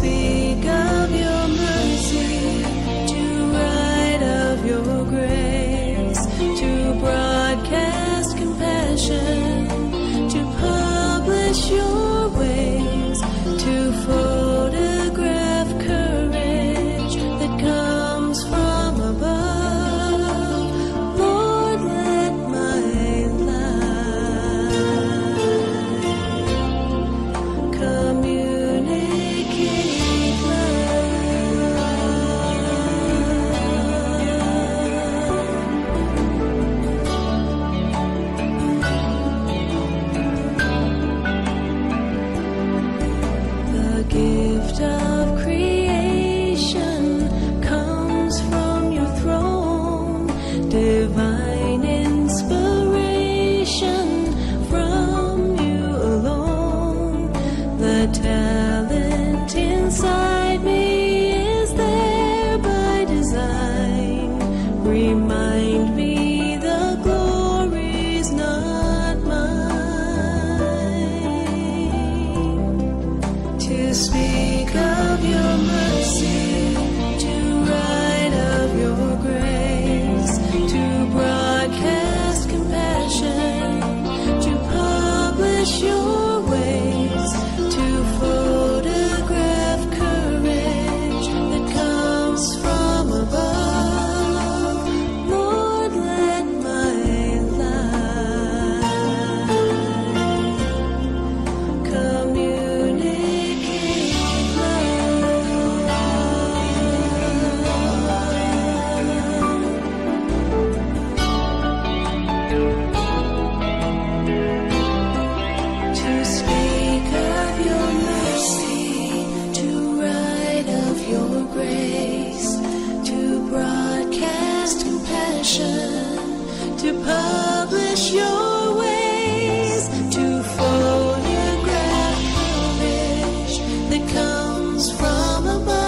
speak of your mercy, to write of your grace, to broadcast compassion, to publish your ways, to photograph courage that comes from above. Lord, let my life communicate the gift of creation comes from your throne, divine inspiration from you alone. The talent inside me is there by design. Remind me the glory's not mine. To speak of your mercy, to write of your grace, to broadcast compassion, to publish your ways, to photograph courage that comes from above. Lord, let my life communicate to speak of your mercy, to write of your grace, to broadcast compassion, to publish your ways, to photograph courage that comes from above.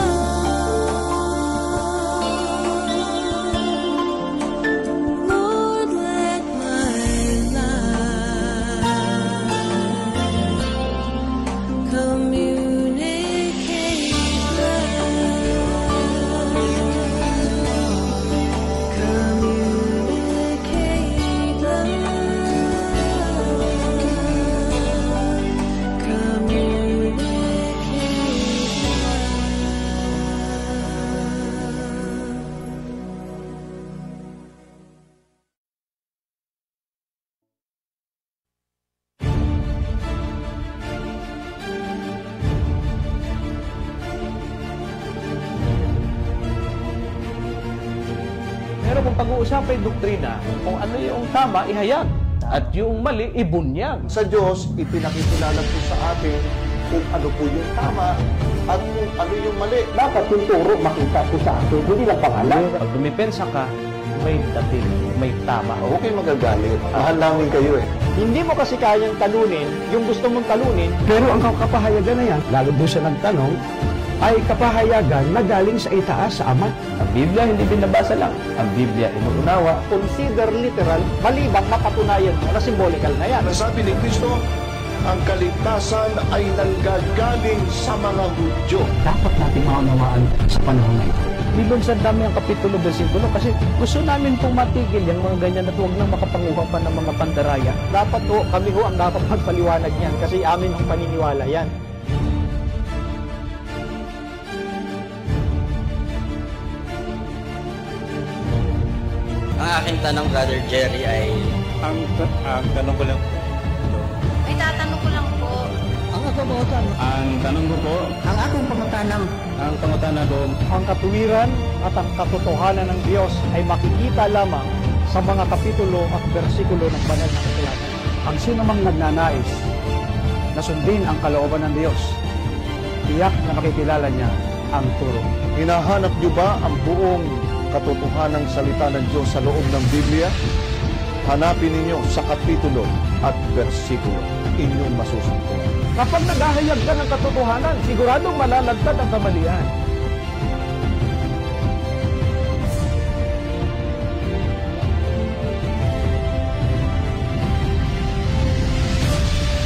Lord, let my life communicate Pero kung pag-uusapin doktrina, kung ano yung tama, ihayag. At yung mali, ibunyag. Sa Diyos, ipinakikilala po sa atin kung ano po yung tama at kung ano yung mali. Dapat yung turo makita po sa atin, hindi lang pangalan. Pag dumipensa ka, may dating, may tama. Huwag kayong magagalit. Mahal namin kayo eh. Hindi mo kasi kayang talunin yung gusto mong talunin, pero ang kapahayagan na yan, lalo doon sa nagtanong, ay kapahayagan na galing sa itaas sa Ama. Ang Biblia hindi binabasa lang. Ang Biblia inuunawa. Consider literal, malibang mapatunayan mo na symbolical na yan. Sabi ni Kristo, ang kaligtasan ay nanggagaling sa mga Hudyo. Dapat natin maunawaan sa panahon na ito. Bilog sa dami ang kapitulo, versikulo, kasi gusto namin pong matigil yung mga ganyan at huwag nang makapanguha pa ng mga pandaraya. Dapat kami ang dapat magpaliwanag yan kasi amin ang paniniwala yan. Ang aking tanong, Brother Jerry, ay... Ang tanong ko lang po. May tatanong ko lang po. Ang tanong ko po, Ang akong pangutanang, ang pangutana ko, ang katuwiran at ang katotohanan ng Diyos ay makikita lamang sa mga kapitulo at bersikulo ng banal na kasulatan. Ang sino mang nagnanais na sundin ang kalooban ng Diyos, tiyak na makikilala niya ang turo. Hinahanap niyo ba ang buong katotohanang salita ng Diyos sa loob ng Biblia? Hanapin ninyo sa kapitulo at versikulo. Inyong masusunod. Kapag naghahayag ka ng katotohanan, siguradong malalagtad ang kamalian.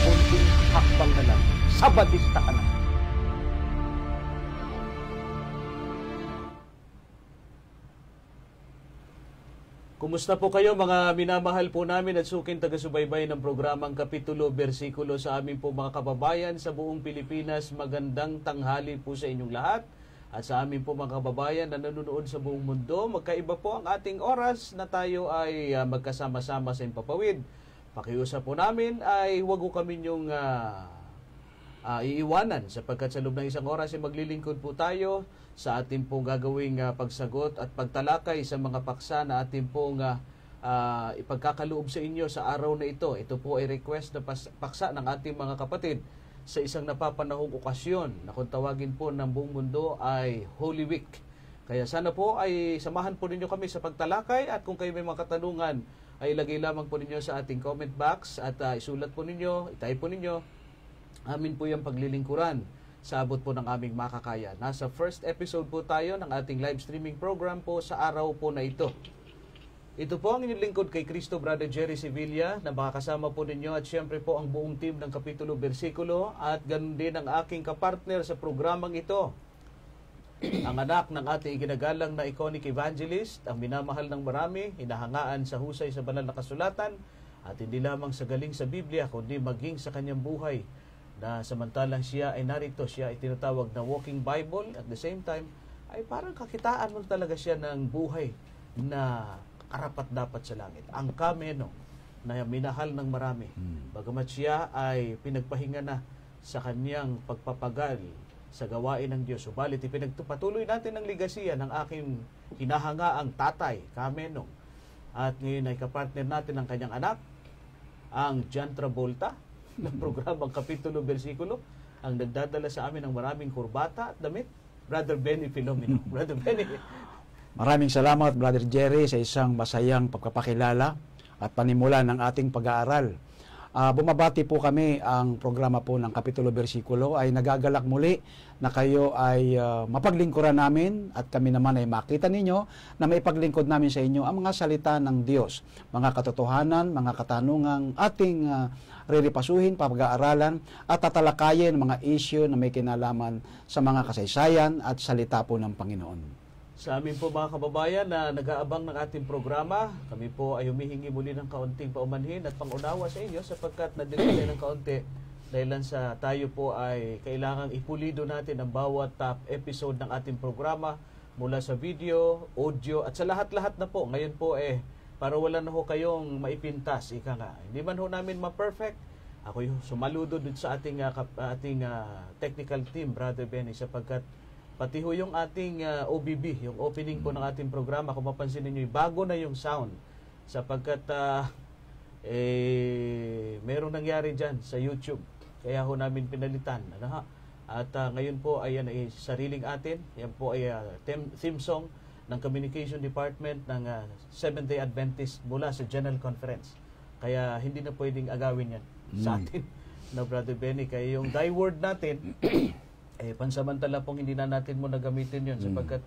Kunting hakbang na lang, sabatista ka na. Kumusta po kayo mga minamahal po namin at suking taga-subaybay ng programang Kapitulo Bersikulo sa amin po mga kababayan sa buong Pilipinas. Magandang tanghali po sa inyong lahat at sa amin po mga kababayan na nanonood sa buong mundo. Magkaiba po ang ating oras na tayo ay magkasama-sama sa Impapawid. Pakiusap po namin ay huwag ko kami yung iiwanan sapagkat sa loob ng isang oras ay maglilingkod po tayo sa ating pong gagawing pagsagot at pagtalakay sa mga paksa na ating pong ipagkakaloob sa inyo sa araw na ito. Ito po ay request na paksa ng ating mga kapatid sa isang napapanahong okasyon na kung tawagin po ng buong mundo ay Holy Week. Kaya sana po ay samahan po ninyo kami sa pagtalakay at kung kayo may mga katanungan ay ilagay lamang po ninyo sa ating comment box at isulat po ninyo, itype po ninyo. Amin po yung paglilingkuran sa abot po ng aming makakaya. Nasa first episode po tayo ng ating live streaming program po sa araw po na ito. Ito po ang inyong lingkod kay Cristo, Brother Jerry Sevilla, na makakasama po ninyo at syempre po ang buong team ng Kapitulo Bersikulo at ganun din ang aking kapartner sa programang ito. Ang anak ng ating iginagalang na iconic evangelist, ang minamahal ng marami, hinahangaan sa husay sa banal na kasulatan at hindi lamang sa galing sa Biblia kundi maging sa kanyang buhay. Na samantalang siya ay narito, siya ay tinatawag na walking Bible, at the same time ay parang kakitaan mo talaga siya ng buhay na karapat-dapat sa langit. Ang kameno na minahal ng marami. Bagamat siya ay pinagpahinga na sa kanyang pagpapagal sa gawain ng Diyos. Subalit ipinagpatuloy natin ang ligasiya ng aking hinahangaang tatay, Kameno. At ngayon ay kapartner natin ang kanyang anak, ang John Travolta, ng programang Kapitulo Bersikulo, ang nagdadala sa amin ng maraming kurbata at damit, Brother Benny Filomeno. Brother Benny. Maraming salamat, Brother Jerry, sa isang masayang pagpapakilala at panimula ng ating pag-aaral. Bumabati po kami, ang programa po ng Kapitulo Bersikulo ay nagagalak muli na kayo ay mapaglingkuran namin at kami naman ay makita ninyo na maipaglingkod namin sa inyo ang mga salita ng Diyos, mga katotohanan, mga katanungang ating riripasuhin, pag-aaralan at tatalakayin mga issue na may kinalaman sa mga kasaysayan at salita po ng Panginoon. Sa amin po mga kababayan na nag-aabang ng ating programa, kami po ay humihingi muli ng kaunting paumanhin at pangunawa sa inyo sapagkat nadelay ng kaunti dahilan sa tayo po ay kailangang ipulido natin ang bawat top episode ng ating programa mula sa video, audio at sa lahat-lahat na po. Ngayon po para wala na ho kayong maipintas, ika nga. Hindi man ho namin ma-perfect. Ako yung sumaludo dun sa ating technical team, Brother Benny, sapagkat pati ho yung ating OBB, yung opening po ng ating programa, kung mapansin ninyo, bago na yung sound. Sapagkat merong nangyari dyan sa YouTube. Kaya ho namin pinalitan. At ngayon po ay sariling atin. Yan po ay theme song ng Communication Department ng Seventh-day Adventist mula sa General Conference. Kaya hindi na pwedeng agawin yan sa atin na Brother Benny. Kaya yung die word natin pansamantala pong hindi na natin muna gamitin yun sapagkat,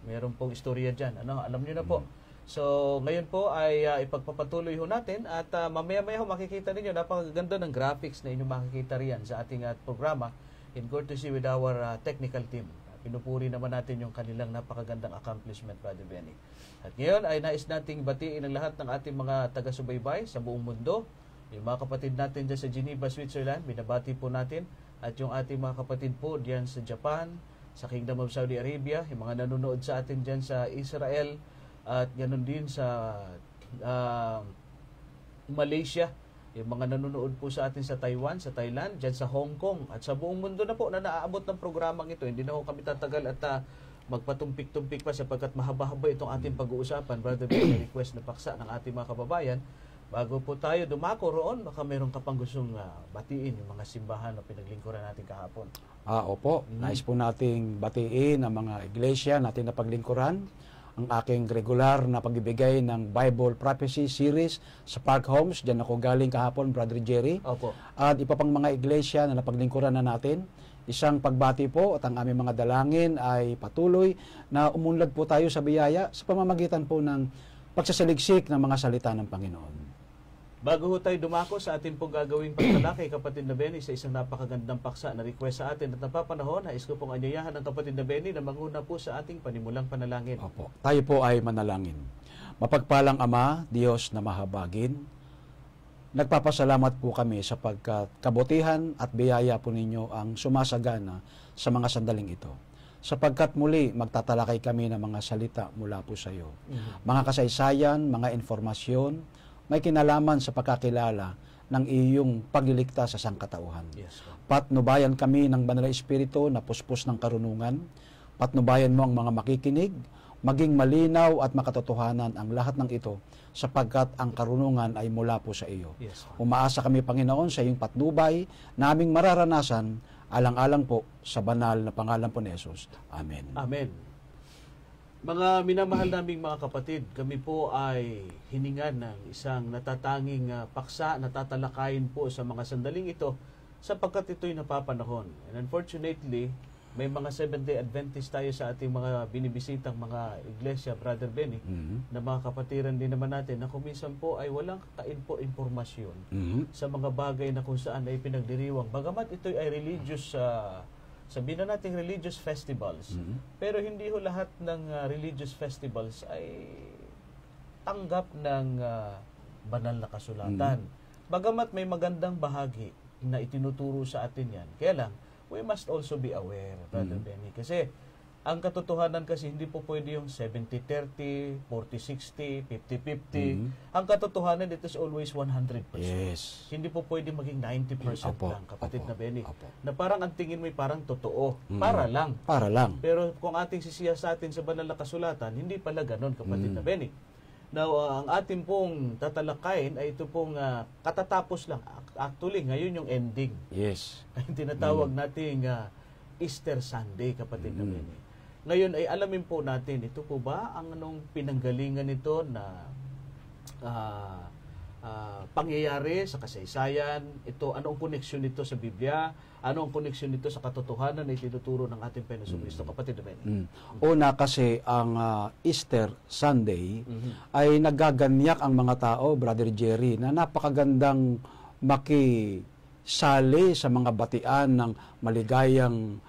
meron pong istorya dyan. Alam nyo na po. So, ngayon po ay ipagpapatuloy ho natin at mamaya-maya ho makikita ninyo, napakaganda ng graphics na inyong makikita riyan sa ating programa in courtesy with our technical team. Pinupuri naman natin yung kanilang napakagandang accomplishment, Brother Benny. At ngayon ay nais nating batiin ang lahat ng ating mga taga-subaybay sa buong mundo. Yung mga kapatid natin dyan sa Geneva, Switzerland, binabati po natin. At yung ating mga kapatid po diyan sa Japan, sa Kingdom of Saudi Arabia, yung mga nanonood sa atin diyan sa Israel, at ganoon din sa Malaysia, yung mga nanonood po sa atin sa Taiwan, sa Thailand, diyan sa Hong Kong, at sa buong mundo na po na naaabot ng programang ito. Hindi na ho kami tatagal at magpatumpik-tumpik pa sapagkat mahaba-haba itong ating pag-uusapan. Brother Ben, request na paksa ng ating mga kababayan. Bago po tayo dumako roon, baka meron ka pang gustong batiin yung mga simbahan na pinaglingkuran natin kahapon. Opo, nais po nating batiin ang mga iglesia natin na paglingkuran. Ang aking regular na pagbibigay ng Bible Prophecy Series sa Park Homes. Diyan ako galing kahapon, Brother Jerry. Opo. At iba pang mga iglesia na napaglingkuran na natin. Isang pagbati po at ang aming mga dalangin ay patuloy na umunlad po tayo sa biyaya sa pamamagitan po ng pagsasaliksik ng mga salita ng Panginoon. Bago ho tayo dumako sa ating pong gagawing pagtalakay, kapatid na Benny, sa isang napakagandang paksa na request sa atin at napapanahon, nais ko pong anyayahan ng kapatid na Benny na manguna po sa ating panimulang panalangin. Opo. Tayo po ay manalangin. Mapagpalang Ama, Diyos na mahabagin, nagpapasalamat po kami sapagkat kabutihan at biyaya po ninyo ang sumasagana sa mga sandaling ito. Sapagkat muli magtatalakay kami ng mga salita mula po sa iyo. Mga kasaysayan, mga informasyon, may kinalaman sa pagkakilala ng iyong pagliligtas sa sangkatauhan. Yes, Lord. Patnubayan kami ng Banal na Espiritu na puspos ng karunungan. Patnubayan mo ang mga makikinig, maging malinaw at makatotohanan ang lahat ng ito sapagkat ang karunungan ay mula po sa iyo. Yes, Lord. Umaasa kami, Panginoon, sa iyong patnubay naming mararanasan alang-alang po sa banal na pangalan po ni Jesus. Amen. Amen. Mga minamahal naming mga kapatid, kami po ay hiningan ng isang natatanging paksa na tatalakayin po sa mga sandaling ito sapagkat ito'y napapanahon. And unfortunately, may mga Seventh-day Adventist tayo sa ating mga binibisitang mga iglesia, Brother Benny, na mga kapatiran din naman natin na kuminsan po ay walang informasyon sa mga bagay na kung saan ay pinagdiriwang. Bagamat ito'y ay religious sabihin na natin religious festivals, pero hindi ho lahat ng religious festivals ay tanggap ng banal na kasulatan. Bagamat may magandang bahagi na itinuturo sa atin yan, kaya lang, we must also be aware, Brother Benny, kasi ang katotohanan kasi hindi po pwede yung 70-30, 40-60, 50-50. Ang katotohanan, it is always 100%. Yes. Hindi po pwede maging 90% Opo, lang, kapatid opo, na Benny. opo. Na parang ang tingin mo ay parang totoo. Para lang. Para lang. Pero kung ating sisiyasatin sa banal na kasulatan, hindi pala ganon, kapatid na Benny. Now, ang ating pong tatalakayin ay ito pong katatapos lang. Actually, ngayon yung ending. Yes. Ay tinatawag nating Easter Sunday, kapatid na Benny. Ngayon ay alamin po natin, ito po ba ang anong pinanggalingan nito na pangyayari sa kasaysayan? Ito, anong koneksyon nito sa Biblia? Anong koneksyon nito sa katotohanan na itinuturo ng ating Panginoon Kristo, kapatid na Benny? Una kasi ang Easter Sunday ay nagaganyak ang mga tao, Brother Jerry, na napakagandang makisali sa mga batian ng maligayang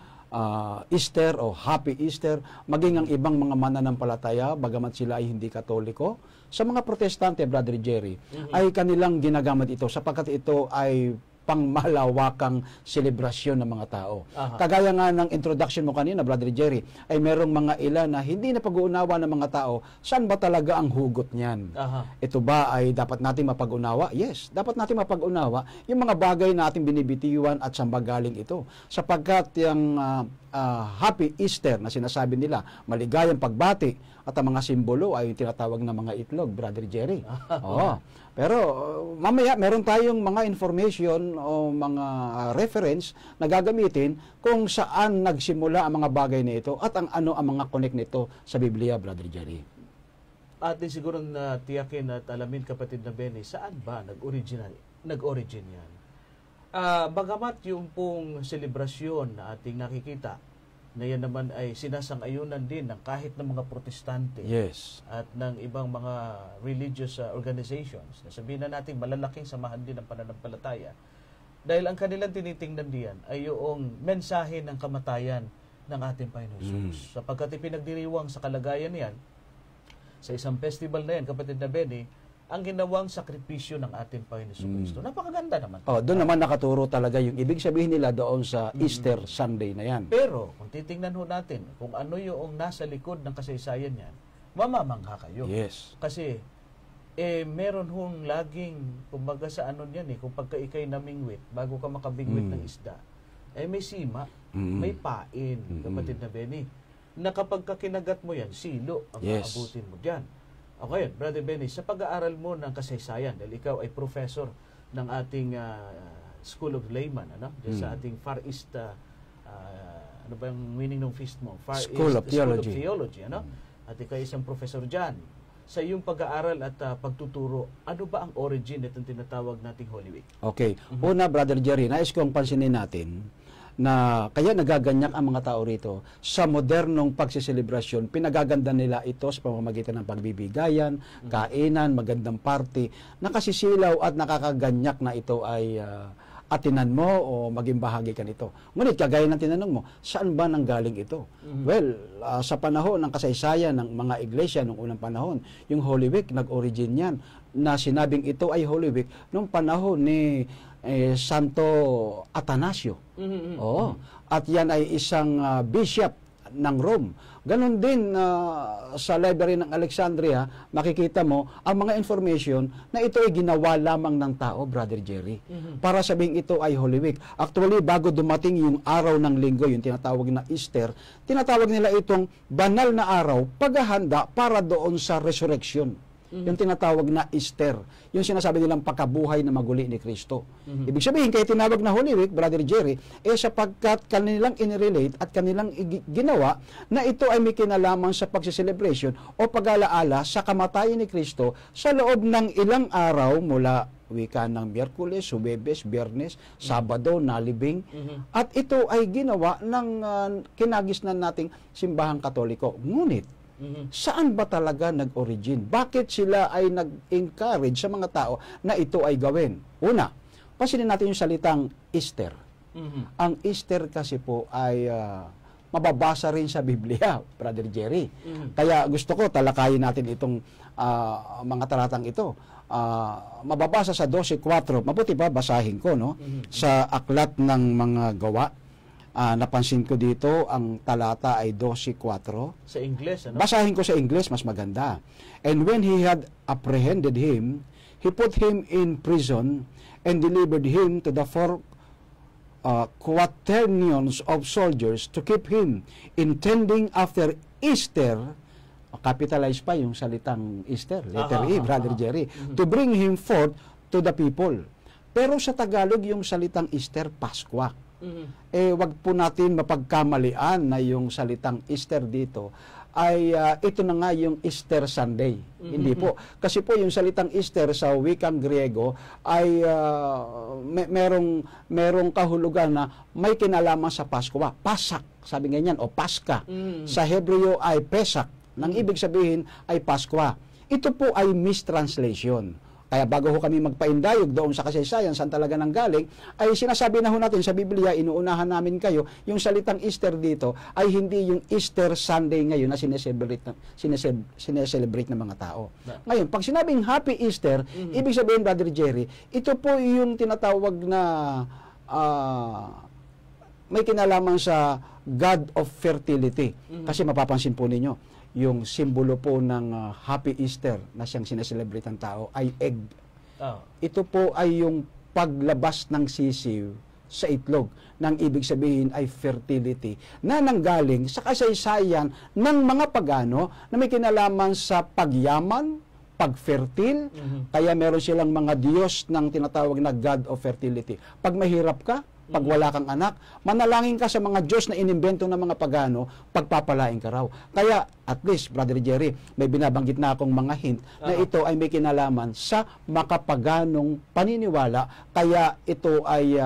Easter o Happy Easter, maging ang ibang mga mananampalataya, bagamat sila ay hindi Katoliko. Sa mga Protestante, Brother Jerry, ay kanilang ginagamit ito sapagkat ito ay pangmalawakang selebrasyon ng mga tao. Kagaya nga ng introduction mo kanina, Brother Jerry, ay merong mga ilan na hindi na pag-uunawa ng mga tao, saan ba talaga ang hugot niyan? Ito ba ay dapat natin mapag-unawa? Yes, dapat natin mapag-unawa yung mga bagay na ating binibitiwan at saan ba galing ito. Sapagkat yung Happy Easter na sinasabi nila, maligayang pagbati at ang mga simbolo ay tinatawag na mga itlog, Brother Jerry. Oo. Pero mamaya meron tayong mga information o mga reference na gagamitin kung saan nagsimula ang mga bagay na ito at ang ano ang mga connect nito sa Biblia, Brother Jerry. Atin siguro na tiyakin at alamin, kapatid na Benny, saan ba nag-origin yan? Bagamat yung pong selebrasyon na ating nakikita, na yan naman ay sinasang-ayunan din ng kahit ng mga Protestante at ng ibang mga religious organizations na sabihin na natin malalaking samahan din ng pananampalataya, dahil ang kanilang tinitingnan diyan ay yung mensahe ng kamatayan ng ating Panginoon Jesus. Sapagkat ipinagdiriwang sa kalagayan niyan, sa isang festival na yan, kapatid na Benny, ang ginawang sakripisyo ng ating Panginoon Kristo. Napakaganda naman. Doon naman nakaturo talaga yung ibig sabihin nila doon sa Easter Sunday na yan. Pero kung titingnan ho natin kung ano yung nasa likod ng kasaysayan yan, mamamangha kayo. Yes. Kasi meron hong laging, kumbaga sa ano yan kung pagka ikay namingwit, bago ka makabingwit ng isda, may sima, may pain, kapatid na Benny, na kapag kinagat mo yan, silo ang aabutin mo dyan. Okay, Brother Benny, sa pag-aaral mo ng kasaysayan, dahil ikaw ay professor ng ating School of Layman, diyan sa ating Far East, ano ba yung meaning ng feast mo? Far School East of Theology. School of Theology, At ikaw ay isang professor dyan. Sa iyong pag-aaral at pagtuturo, ano ba ang origin itong tinatawag nating Holy Week? Okay. Una, Brother Jerry, nais kong pansinin natin na kaya nagaganyak ang mga tao rito sa modernong pagsiselebrasyon. Pinagaganda nila ito sa pamamagitan ng pagbibigayan, kainan, magandang party. Nakasisilaw at nakakaganyak na ito ay atinan mo o maging bahagi ka nito. Ngunit kagaya ng tinanong mo, saan ba nanggaling ito? Well, sa panahon ng kasaysayan ng mga iglesia noong unang panahon, yung Holy Week, nag-origin yan, na sinabing ito ay Holy Week noong panahon ni Santo Atanasio. Oo. At yan ay isang bishop ng Rome. Ganon din sa library ng Alexandria, makikita mo ang mga information na ito ay ginawa lamang ng tao, Brother Jerry, para sabing ito ay Holy Week. Actually, bago dumating yung araw ng linggo, yung tinatawag na Easter, tinatawag nila itong banal na araw, paghahanda para doon sa resurrection. Yung tinatawag na Easter. Yung sinasabi nilang pagkabuhay na maguli ni Kristo. Ibig sabihin, kaya tinawag na Holy Week, Brother Jerry, sapagkat kanilang inirelate at kanilang ginawa na ito ay may kinalaman sa pagsicelebration o pag-alaala sa kamatayan ni Kristo sa loob ng ilang araw mula wika ng Miyerkules, Huwebes, Biyernes, Sabado, Nalibing. At ito ay ginawa ng kinagisnan nating simbahang Katoliko. Ngunit, saan ba talaga nag-origin? Bakit sila ay nag-encourage sa mga tao na ito ay gawin? Una, pansinin natin yung salitang Easter. Ang Easter kasi po ay mababasa rin sa Biblia, Brother Jerry. Kaya gusto ko talakayin natin itong mga talatang ito. Mababasa sa 12:4. Mabuti ba basahin ko, no? Sa aklat ng mga gawa. Napansin ko dito, ang talata ay 12:4. Sa Ingles, ano? Basahin ko sa Ingles, mas maganda. And when he had apprehended him, he put him in prison and delivered him to the four quaternions of soldiers to keep him, intending after Easter, capitalize pa yung salitang Easter, letter E, Brother Jerry, to bring him forth to the people. Pero sa Tagalog, yung salitang Easter, Paskwa. Wag po natin mapagkamalian na yung salitang Easter dito ay ito na nga yung Easter Sunday. Hindi po. Kasi po yung salitang Easter sa wikang Griego ay merong kahulugan na may kinalaman sa Paskwa. Pasak, sabi nga niyan, o Paska. Sa Hebreo ay Pesak. Nang ibig sabihin ay Paskwa. Ito po ay mistranslation. Kaya bago ho kami magpaindayog doon sa kasaysayan, saan talaga nanggaling, ay sinasabi na ho natin sa Biblia, inuunahan namin kayo, yung salitang Easter dito ay hindi yung Easter Sunday ngayon na sineselebrate ng mga tao. Ngayon, pag sinabing Happy Easter, ibig sabihin, Brother Jerry, ito po yung tinatawag na may kinalaman sa God of Fertility. Kasi mapapansin po ninyo, yung simbolo po ng Happy Easter na siyang sineselebrate ng tao ay egg. Ito po ay yung paglabas ng sisiw sa itlog, nang ibig sabihin ay fertility, na nanggaling sa kasaysayan ng mga pagano na may kinalaman sa pagyaman, pagfertil, kaya meron silang mga Diyos ng tinatawag na God of Fertility. Pag mahirap ka, pag wala kang anak, manalangin ka sa mga Diyos na inimbento ng mga pagano, pagpapalain ka raw. Kaya, at least, Brother Jerry, may binabanggit na akong mga hint na ito ay may kinalaman sa makapaganong paniniwala, kaya ito ay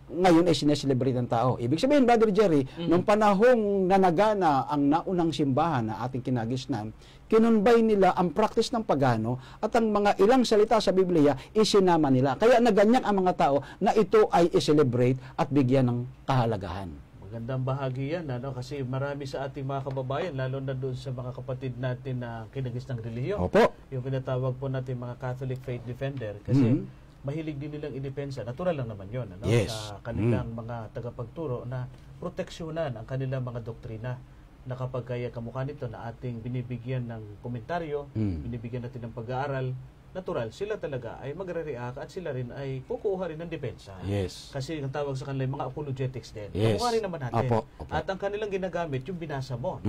ngayon ay sineselebrate ng tao. Ibig sabihin, Brother Jerry, nung panahong nanagana ang naunang simbahan na ating kinagisnan, kinunbay nila ang practice ng pagano at ang mga ilang salita sa Biblia isinama nila. Kaya naganyak ang mga tao na ito ay i-celebrate at bigyan ng kahalagahan. Magandang bahagi yan, ano? Kasi marami sa ating mga kababayan, lalo na doon sa mga kapatid natin na kinagis ng relihiyon. Opo. Yung pinatawag po natin mga Catholic Faith Defender. Kasi mahilig din nilang idepensa. Natural lang naman yun, ano? Yes. Sa kanilang mga tagapagturo na proteksyonan ang kanilang mga doktrina na kapag kaya kamukha nito na ating binibigyan ng komentaryo, binibigyan natin ng pag-aaral, natural, sila talaga ay magre-react at sila rin ay kukuha rin ng depensa. Yes. Kasi ang tawag sa kanila mga apologetics din. Yes. Kamukha rin naman natin. Opo. At ang kanilang ginagamit, yung binasa mo.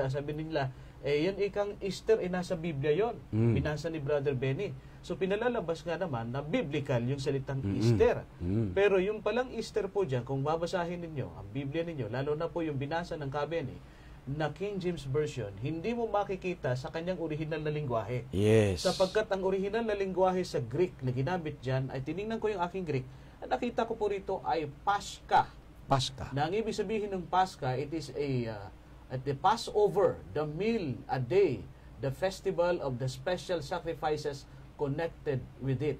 Sabi nila, yan ikang Easter, nasa Biblia yon. Binasa ni Brother Benny. So pinalalabas nga naman na biblical yung salitang Easter. Pero yung palang Easter po dyan, kung babasahin ninyo, ang Biblia ninyo, lalo na po yung binasa ng Kabeni, na King James Version, hindi mo makikita sa kanyang original na lingwahe. Yes. Sapagkat ang original na lingwahe sa Greek na ginamit dyan, ay tiningnan ko yung aking Greek, at nakita ko po rito ay Paska. Paska. Na ang ibig sabihin ng Paska, it is at the Passover, the meal a day, the festival of the special sacrifices connected with it.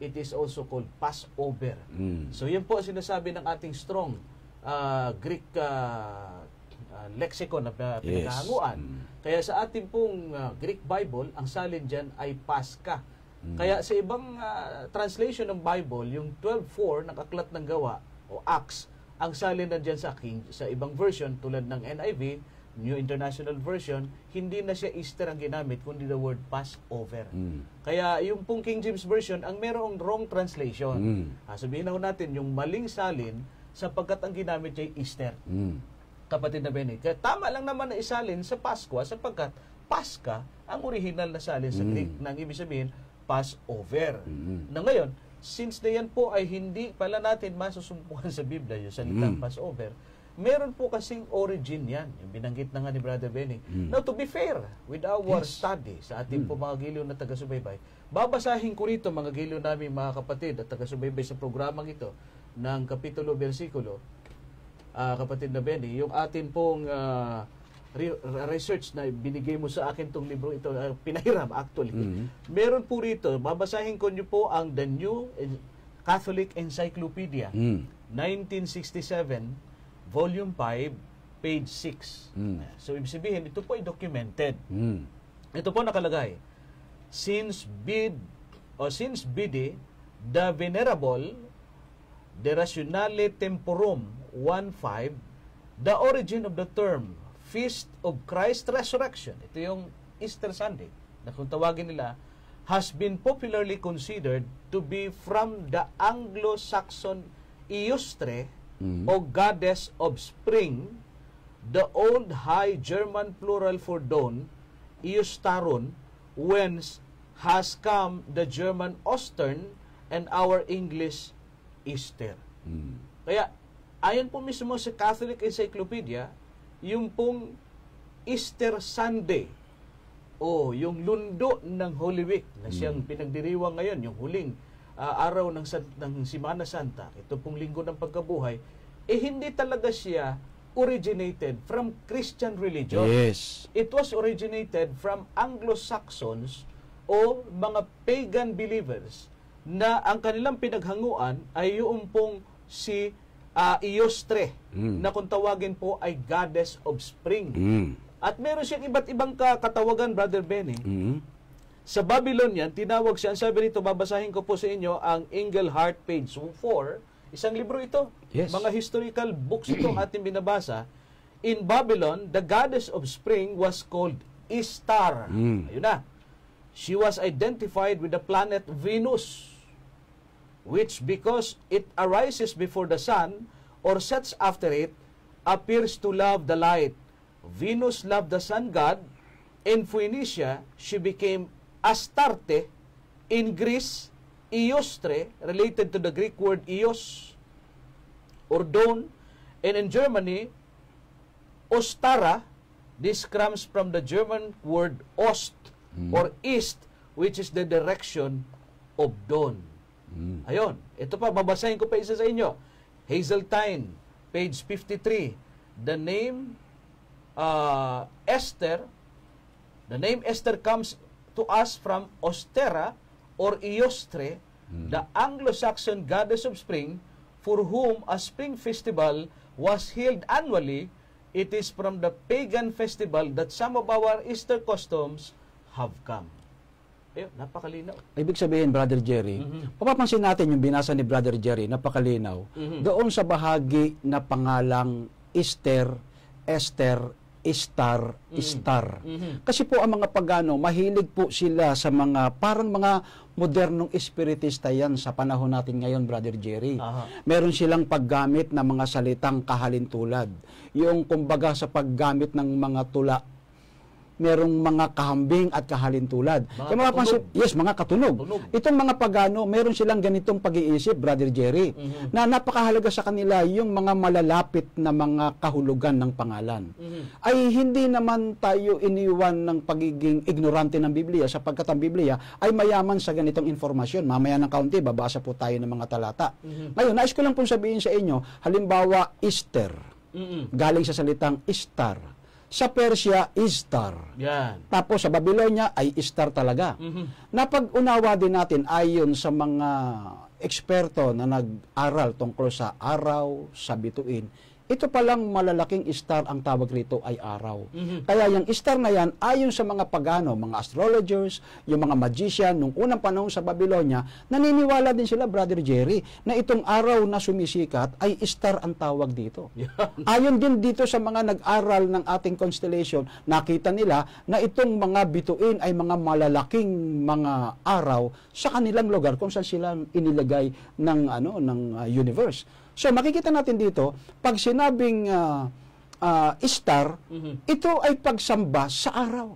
It is also called Passover. So yan po ang sinasabi ng ating strong Greek lexicon na pinaghahanguan. Kaya sa ating pong Greek Bible, ang salin dyan ay Paska. Kaya sa ibang translation ng Bible, yung 12:4 ng Aklat ng Gawa o Acts, ang salin na dyan sa ibang version tulad ng NIV, New International Version, hindi na siya Easter ang ginamit, kundi the word Passover. Kaya yung pong King James Version, ang merong wrong translation. Sabihin na natin, yung maling salin, sapagkat ang ginamit niya ay Easter. Kapatid na Benny. Kaya tama lang naman na isalin sa Pasko, sapagkat Paska ang original na salin sa Greek, na ang ibig sabihin, Passover. Na ngayon, since na yan po ay hindi pala natin masusumpukan sa Biblia, yung salitang Passover, meron po kasing origin yan. Yung binanggit na nga ni Brother Benny. Now, to be fair with our study sa ating po mga giliw na taga-subaybay, babasahin ko rito mga giliw namin mga kapatid at taga-subaybay sa programang ito ng kapitulo, versikulo, kapatid na Benny, yung atin pong research na binigay mo sa akin tong libro ito, pinahiram actually. Meron po rito, babasahin ko nyo po ang The New Catholic Encyclopedia, 1967, Volume 5, page 6. So, ibig sabihin, ito po ay documented. Ito po nakalagay, Since Bede, the Venerable, the Rationale Temporum 1.5, the origin of the term Feast of Christ's Resurrection, ito yung Easter Sunday, na kung tawagin nila, has been popularly considered to be from the Anglo-Saxon Eostre, o goddess of spring, the old High German plural for dawn, Eostaron, whence has come the German Ostern and our English Easter. Kaya, ayon po mismo sa Catholic Encyclopedia, yung pong Easter Sunday o yung lundo ng Holy Week na siyang pinagdiriwang ngayon, yung huling araw ng Semana Santa, ito pong linggo ng pagkabuhay, hindi talaga siya originated from Christian religion. Yes. It was originated from Anglo-Saxons o mga pagan believers na ang kanilang pinaghanguan ay yung pong si Eostre, na kung tawagin po ay goddess of spring. At meron siyang iba't ibang katawagan, Brother Benny. Sa Babylonian, tinawag siya, sabi nito, babasahin ko po sa inyo ang Engelhardt, page 4. Isang libro ito. Yes. Mga historical books itong ating binabasa. In Babylon, the goddess of spring was called Ishtar. Ayun na. She was identified with the planet Venus, which because it arises before the sun or sets after it, appears to love the light. Venus loved the sun god. In Phoenicia, she became Astarte. In Greece, Eostre, related to the Greek word Eos, or dawn. And in Germany, Ostara. This comes from the German word Ost, or East, which is the direction of dawn. Ayon, ito pa, babasahin ko pa isa sa inyo. Hazeltine, page 53. The name Esther, the name Esther comes to us from Ostera or Eostre, the Anglo-Saxon goddess of spring, for whom a spring festival was held annually. It is from the pagan festival that some of our Easter customs have come. Ayun, napakalinaw. Ibig sabihin, Brother Jerry, papapansin natin yung binasa ni Brother Jerry, napakalinaw, doon sa bahagi na pangalang Easter, Esther, Istar, Istar. Kasi po ang mga pagano, mahilig po sila sa mga, parang mga modernong espiritista yan sa panahon natin ngayon, Brother Jerry. Meron silang paggamit ng mga salitang kahalintulad. Yung kumbaga sa paggamit ng mga tula, merong mga kahambing at kahalintulad. Mga Kaya mapapansin, katunog. yes, mga katunog. Katunog. Itong mga pagano, meron silang ganitong pag-iisip, Brother Jerry, na napakahalaga sa kanila yung mga malalapit na mga kahulugan ng pangalan. Ay hindi naman tayo iniwan ng pagiging ignorante ng Biblia, sapagkat ang Biblia ay mayaman sa ganitong informasyon. Mamaya ng kaunti, babasa po tayo ng mga talata. Ngayon, nais ko lang pong sabihin sa inyo, halimbawa, Easter. Galing sa salitang Istar. Sa Persia, Istar. Yan. Tapos sa Babylonia ay Istar talaga. Napag-unawa din natin ayon sa mga eksperto na nag-aral tungkol sa araw, sa bituin, ito palang malalaking star ang tawag rito ay araw. Kaya yung star na yan, ayon sa mga pagano, mga astrologers, yung mga magician, nung unang panahon sa Babylonia, naniniwala din sila, Brother Jerry, na itong araw na sumisikat ay star ang tawag dito. Ayon din dito sa mga nag-aral ng ating constellation, nakita nila na itong mga bituin ay mga malalaking mga araw sa kanilang lugar kung saan sila inilagay ng universe. So makikita natin dito, pag sinabing star, ito ay pagsamba sa araw.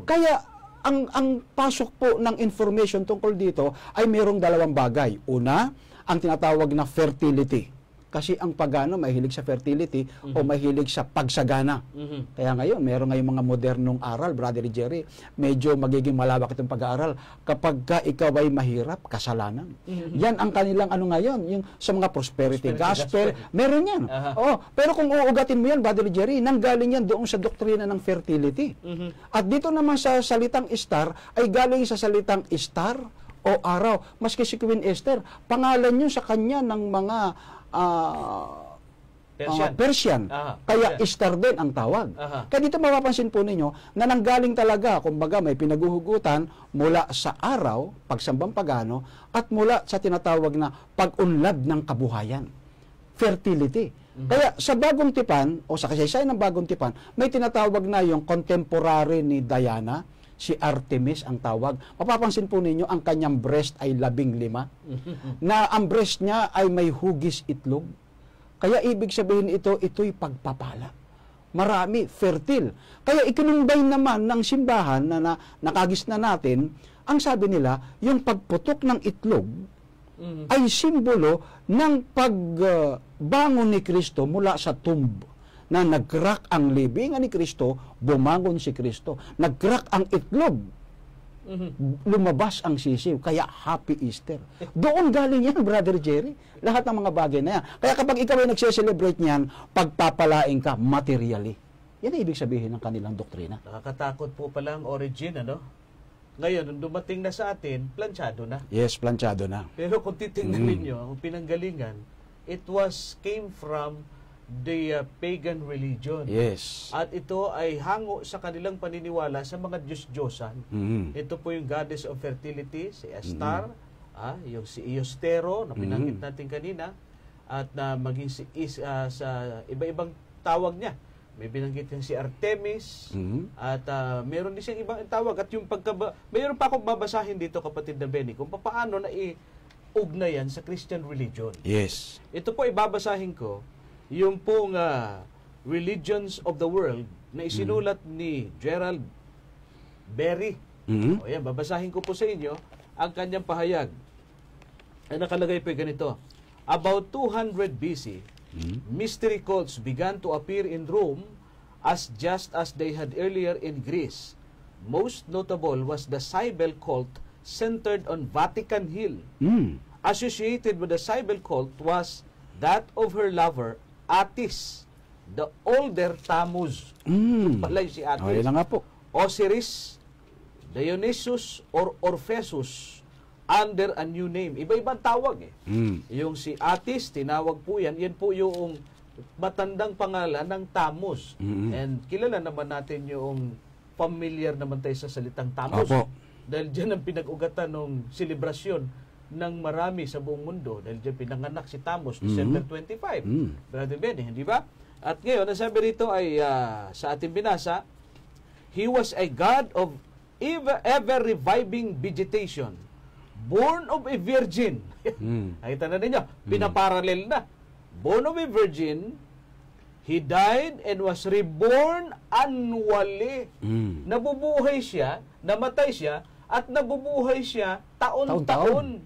Kaya ang pasok po ng information tungkol dito ay mayroong dalawang bagay. Una, ang tinatawag na fertility. Kasi ang pagano mahilig sa fertility o mahilig sa pagsagana. Kaya ngayon, meron ngayong mga modernong aral, Brother Jerry, medyo magiging malawak itong pag-aaral. Kapag ikaw ay mahirap, kasalanan. Yan ang kanilang ngayon, yung sa mga prosperity gospel, meron yan. Pero kung uugatin mo yan, Brother Jerry, nanggaling yan doon sa doktrina ng fertility. At dito naman sa salitang star, ay galing sa salitang star o araw. Maski si Queen Esther, pangalan yun sa kanya ng mga Persian. Kaya Istar din ang tawag. Kaya dito mapapansin po ninyo na nanggaling talaga, kumbaga may pinaguhugutan mula sa araw, pagsambang pagano, at mula sa tinatawag na pag-unlad ng kabuhayan. Fertility. Kaya sa Bagong Tipan, o sa kasaysayan ng Bagong Tipan, may tinatawag na yung contemporary ni Diana, si Artemis ang tawag. Mapapansin po ninyo, ang kanyang breast ay 15. Na ang breast niya ay may hugis itlog. Kaya ibig sabihin ito'y pagpapala. Marami, fertile. Kaya ikinumbay naman ng simbahan na nakagis na natin, ang sabi nila, yung pagputok ng itlog ay simbolo ng pagbangon ni Kristo mula sa tomb. Na nag-crack ang libingan ni Kristo, bumangon si Kristo. Nag-crack ang itlog, lumabas ang sisiw. Kaya Happy Easter. Doon galing yan, Brother Jerry. Lahat ng mga bagay na yan. Kaya kapag ikaw ay nagse-celebrate niyan, pagpapalain ka materially. Yan ang ibig sabihin ng kanilang doktrina. Nakakatakot po pala ang origin, Ngayon, nung dumating na sa atin, planchado na. Yes, planchado na. Pero kung titingnan ninyo, ang pinanggalingan, it came from the pagan religion. Yes. At ito ay hango sa kanilang paniniwala sa mga Diyos-Diyosan. Ito po yung goddess of fertility, si Astar, yung si Eostero, na pinanggit natin kanina, at maging sa iba-ibang tawag niya. May binanggit yung si Artemis, at meron din siyang ibang tawag. At yung mayroon pa akong babasahin dito, kapatid na Benny, kung paano na ugnayan sa Christian religion. Yes. Ito po ibabasahin ko, yung pong Religions of the World na isinulat ni Gerald Berry. O yan, babasahin ko po sa inyo ang kanyang pahayag. Ay nakalagay po ganito. About 200 BC, mystery cults began to appear in Rome just as they had earlier in Greece. Most notable was the Cybele cult centered on Vatican Hill. Associated with the Cybele cult was that of her lover, Attis, the older Tammuz. Palay si Attis. Okay lang nga po. Osiris, Dionysus, or Orpheus, under a new name. Iba-ibang tawag Yung si Attis, tinawag po yan. Yan po yung matandang pangalan ng Tammuz. And kilala naman natin yung familiar naman tayo sa salitang Tammuz. Dahil dyan ang pinag-ugatan ng selebrasyon ng marami sa buong mundo dahil dyan pinanganak si Tammuz December 25. Brother Benny, hindi ba? At ngayon, ang sabi rito ay sa ating binasa, he was a god of ever-reviving vegetation, born of a virgin. Nakita na ninyo, pinaparalel na. Born of a virgin, He died and was reborn annually. Nabubuhay siya, namatay siya, at nabubuhay siya taon-taon.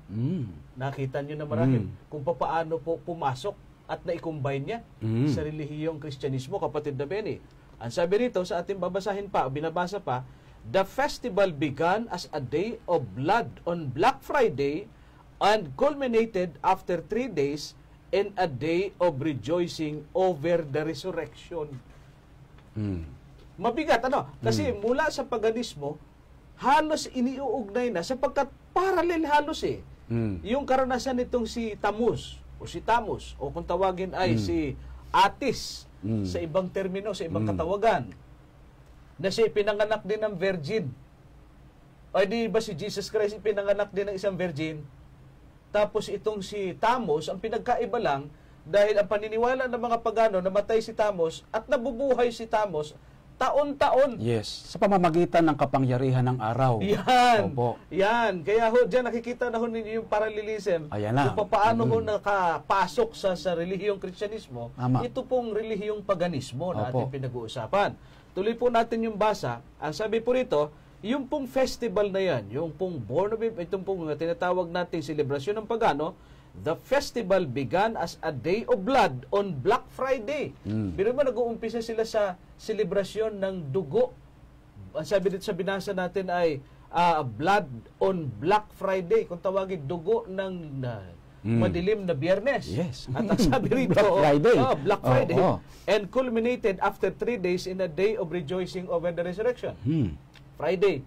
Nakita nyo na marahil kung paano po pumasok at na-combine niya sa relihiyong Kristyanismo, kapatid na Benny. Ang sabi rito sa ating babasahin pa, binabasa pa, the festival began as a day of blood on Black Friday and culminated after 3 days in a day of rejoicing over the resurrection. Mabigat, ano? Kasi mula sa paganismo, halos iniuugnay na sapagkat parallel halos yung karanasan nitong si Tammuz o si Tammuz o kung tawagin ay si Atis sa ibang termino, sa ibang katawagan, na siya pinanganak din ng virgin. O di ba si Jesus Christ pinanganak din ng isang virgin? Tapos itong si Tammuz, ang pinagkaiba lang, dahil ang paniniwala ng mga pagano, namatay si Tammuz at nabubuhay si Tammuz taon-taon. Yes, sa pamamagitan ng kapangyarihan ng araw. Yan. Opo. Yan. Kaya ho, dyan nakikita na ho ninyo yung parallelism. Ayan na. Kung paano ho nakapasok sa relihiyong Kristyanismo, Tama. ito pong relihiyong paganismo na Opo. ating pinag-uusapan. Tuloy po natin yung basa. Ang sabi po rito, yung pong festival na yan, yung pong itong pong tinatawag nating selebrasyon ng pagano, the festival began as a day of blood on Black Friday. Pero ba nag-uumpisa sila sa selebrasyon ng dugo? Ang sabi dito sa binasa natin ay blood on Black Friday. Kung tawagin, dugo ng madilim na Biyernes. Yes. At ang sabi rito, Black Friday. Black Friday. Oh. And culminated after 3 days in a day of rejoicing over the resurrection. Friday,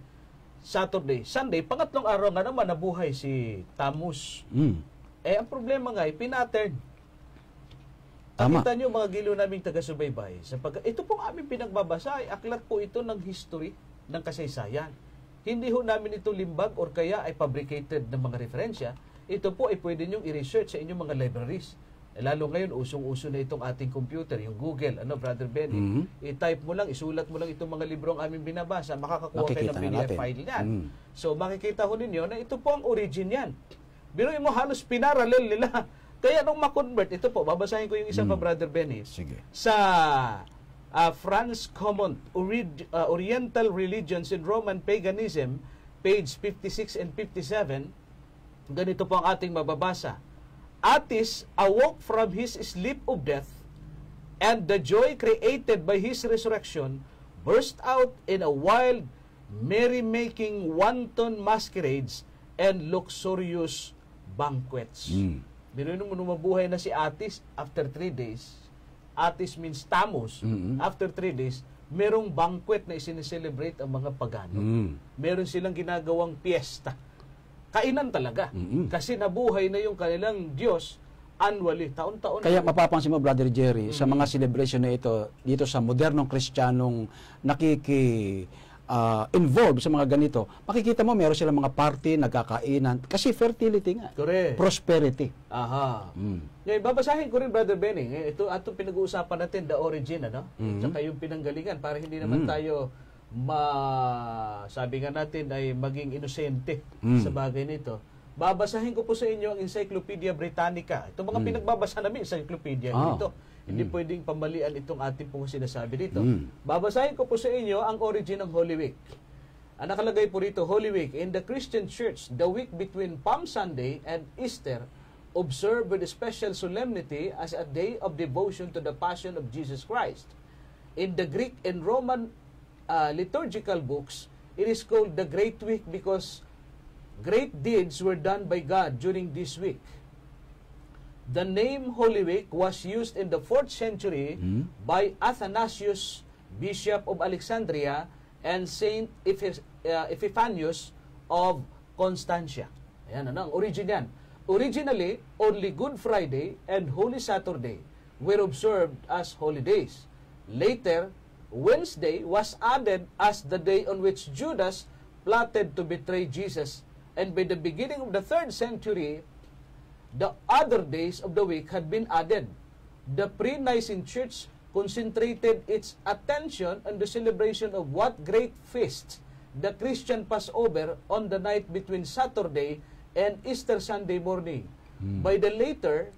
Saturday, Sunday, pangatlong araw nga naman nabuhay si Tammuz. Ang problema nga ay pinattern. Tama. Nakita nyo mga gilo naming taga-subaybay. Ito pong aming pinagbabasa ay aklat po ito ng history, ng kasaysayan. Hindi ho namin ito limbag or kaya ay fabricated ng mga referensya. Ito po ay pwede nyong i-research sa inyong mga libraries. Lalo ngayon, usong-uso na itong ating computer, yung Google, Brother Benny. I-type mo lang, isulat mo lang itong mga librong aming binabasa, makakakuha kayo ng PDF file yan. So makikita ho ninyo na ito po ang origin yan. Biruin mo, halos pinaralel nila. Kaya nung ma-convert, ito po, babasahin ko yung isa pa, Brother Benny. Sige. Sa Franz Common, Oriental Religions and Roman Paganism, page 56 and 57, ganito po ang ating mababasa. Attis awoke from his sleep of death, and the joy created by his resurrection burst out in a wild, merry-making, wanton masquerades and luxurious banquets. Binuin mo mabuhay na si Attis after 3 days. Attis means Tammuz. After 3 days, merong banquet na isineselebrate ang mga pagano. Meron silang ginagawang piyesta. Kainan talaga. Kasi nabuhay na yung kanilang Diyos annually, taon-taon. Kaya mapapansin mo, Brother Jerry, sa mga celebration na ito, dito sa modernong Kristiyanong involved sa mga ganito, makikita mo meron silang mga party, nagkakainan, kasi fertility nga. Correct. Prosperity. Aha. Ngayon, babasahin ko rin, Brother Benny. Ito pinag-uusapan natin, the origin, Tsaka yung pinanggalingan, para hindi naman tayo sabi nga natin ay maging inosente sa bagay nito. Babasahin ko po sa inyo ang Encyclopedia Britannica. Itong mga pinagbabasa namin, Encyclopedia dito. Hindi pwedeng pamalian itong ating pong sinasabi dito. Babasahin ko po sa inyo ang origin ng Holy Week. Ang nakalagay po rito, Holy Week. In the Christian Church, the week between Palm Sunday and Easter, observed with special solemnity as a day of devotion to the Passion of Jesus Christ. In the Greek and Roman liturgical books, it is called the Great Week because great deeds were done by God during this week. The name Holy Week was used in the 4th century by Athanasius, Bishop of Alexandria, and Saint Epiphanius of Constantia. Ayan, ang origin yan. Originally, only Good Friday and Holy Saturday were observed as holidays. Later, Wednesday was added as the day on which Judas plotted to betray Jesus, and by the beginning of the 3rd century, the other days of the week had been added. The pre-Nicene Church concentrated its attention on the celebration of what great feast, the Christian Passover, on the night between Saturday and Easter Sunday morning. By the later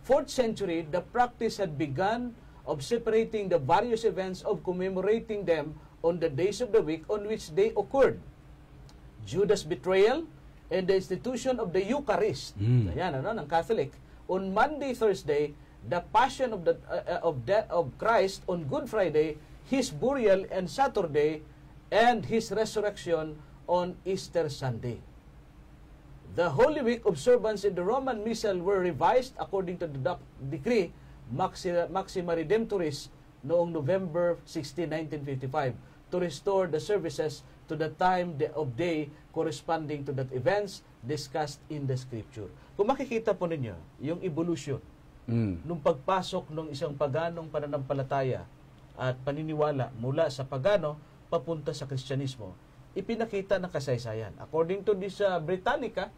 4th century, the practice had begun of separating the various events of commemorating them on the days of the week on which they occurred. Judas' betrayal and the institution of the Eucharist. Ayan, ng Catholic. On Monday, Thursday, the passion of of Christ on Good Friday, his burial and Saturday, and his resurrection on Easter Sunday. The Holy Week observance in the Roman Missal were revised according to the decree Maxima Redemptoris noong November 16, 1955 to restore the services to the time of day corresponding to that events discussed in the Scripture. Kung makikita po ninyo, yung evolution nung pagpasok ng isang paganong pananampalataya at paniniwala mula sa pagano papunta sa Kristyanismo, ipinakita ng kasaysayan. According to this Britannica,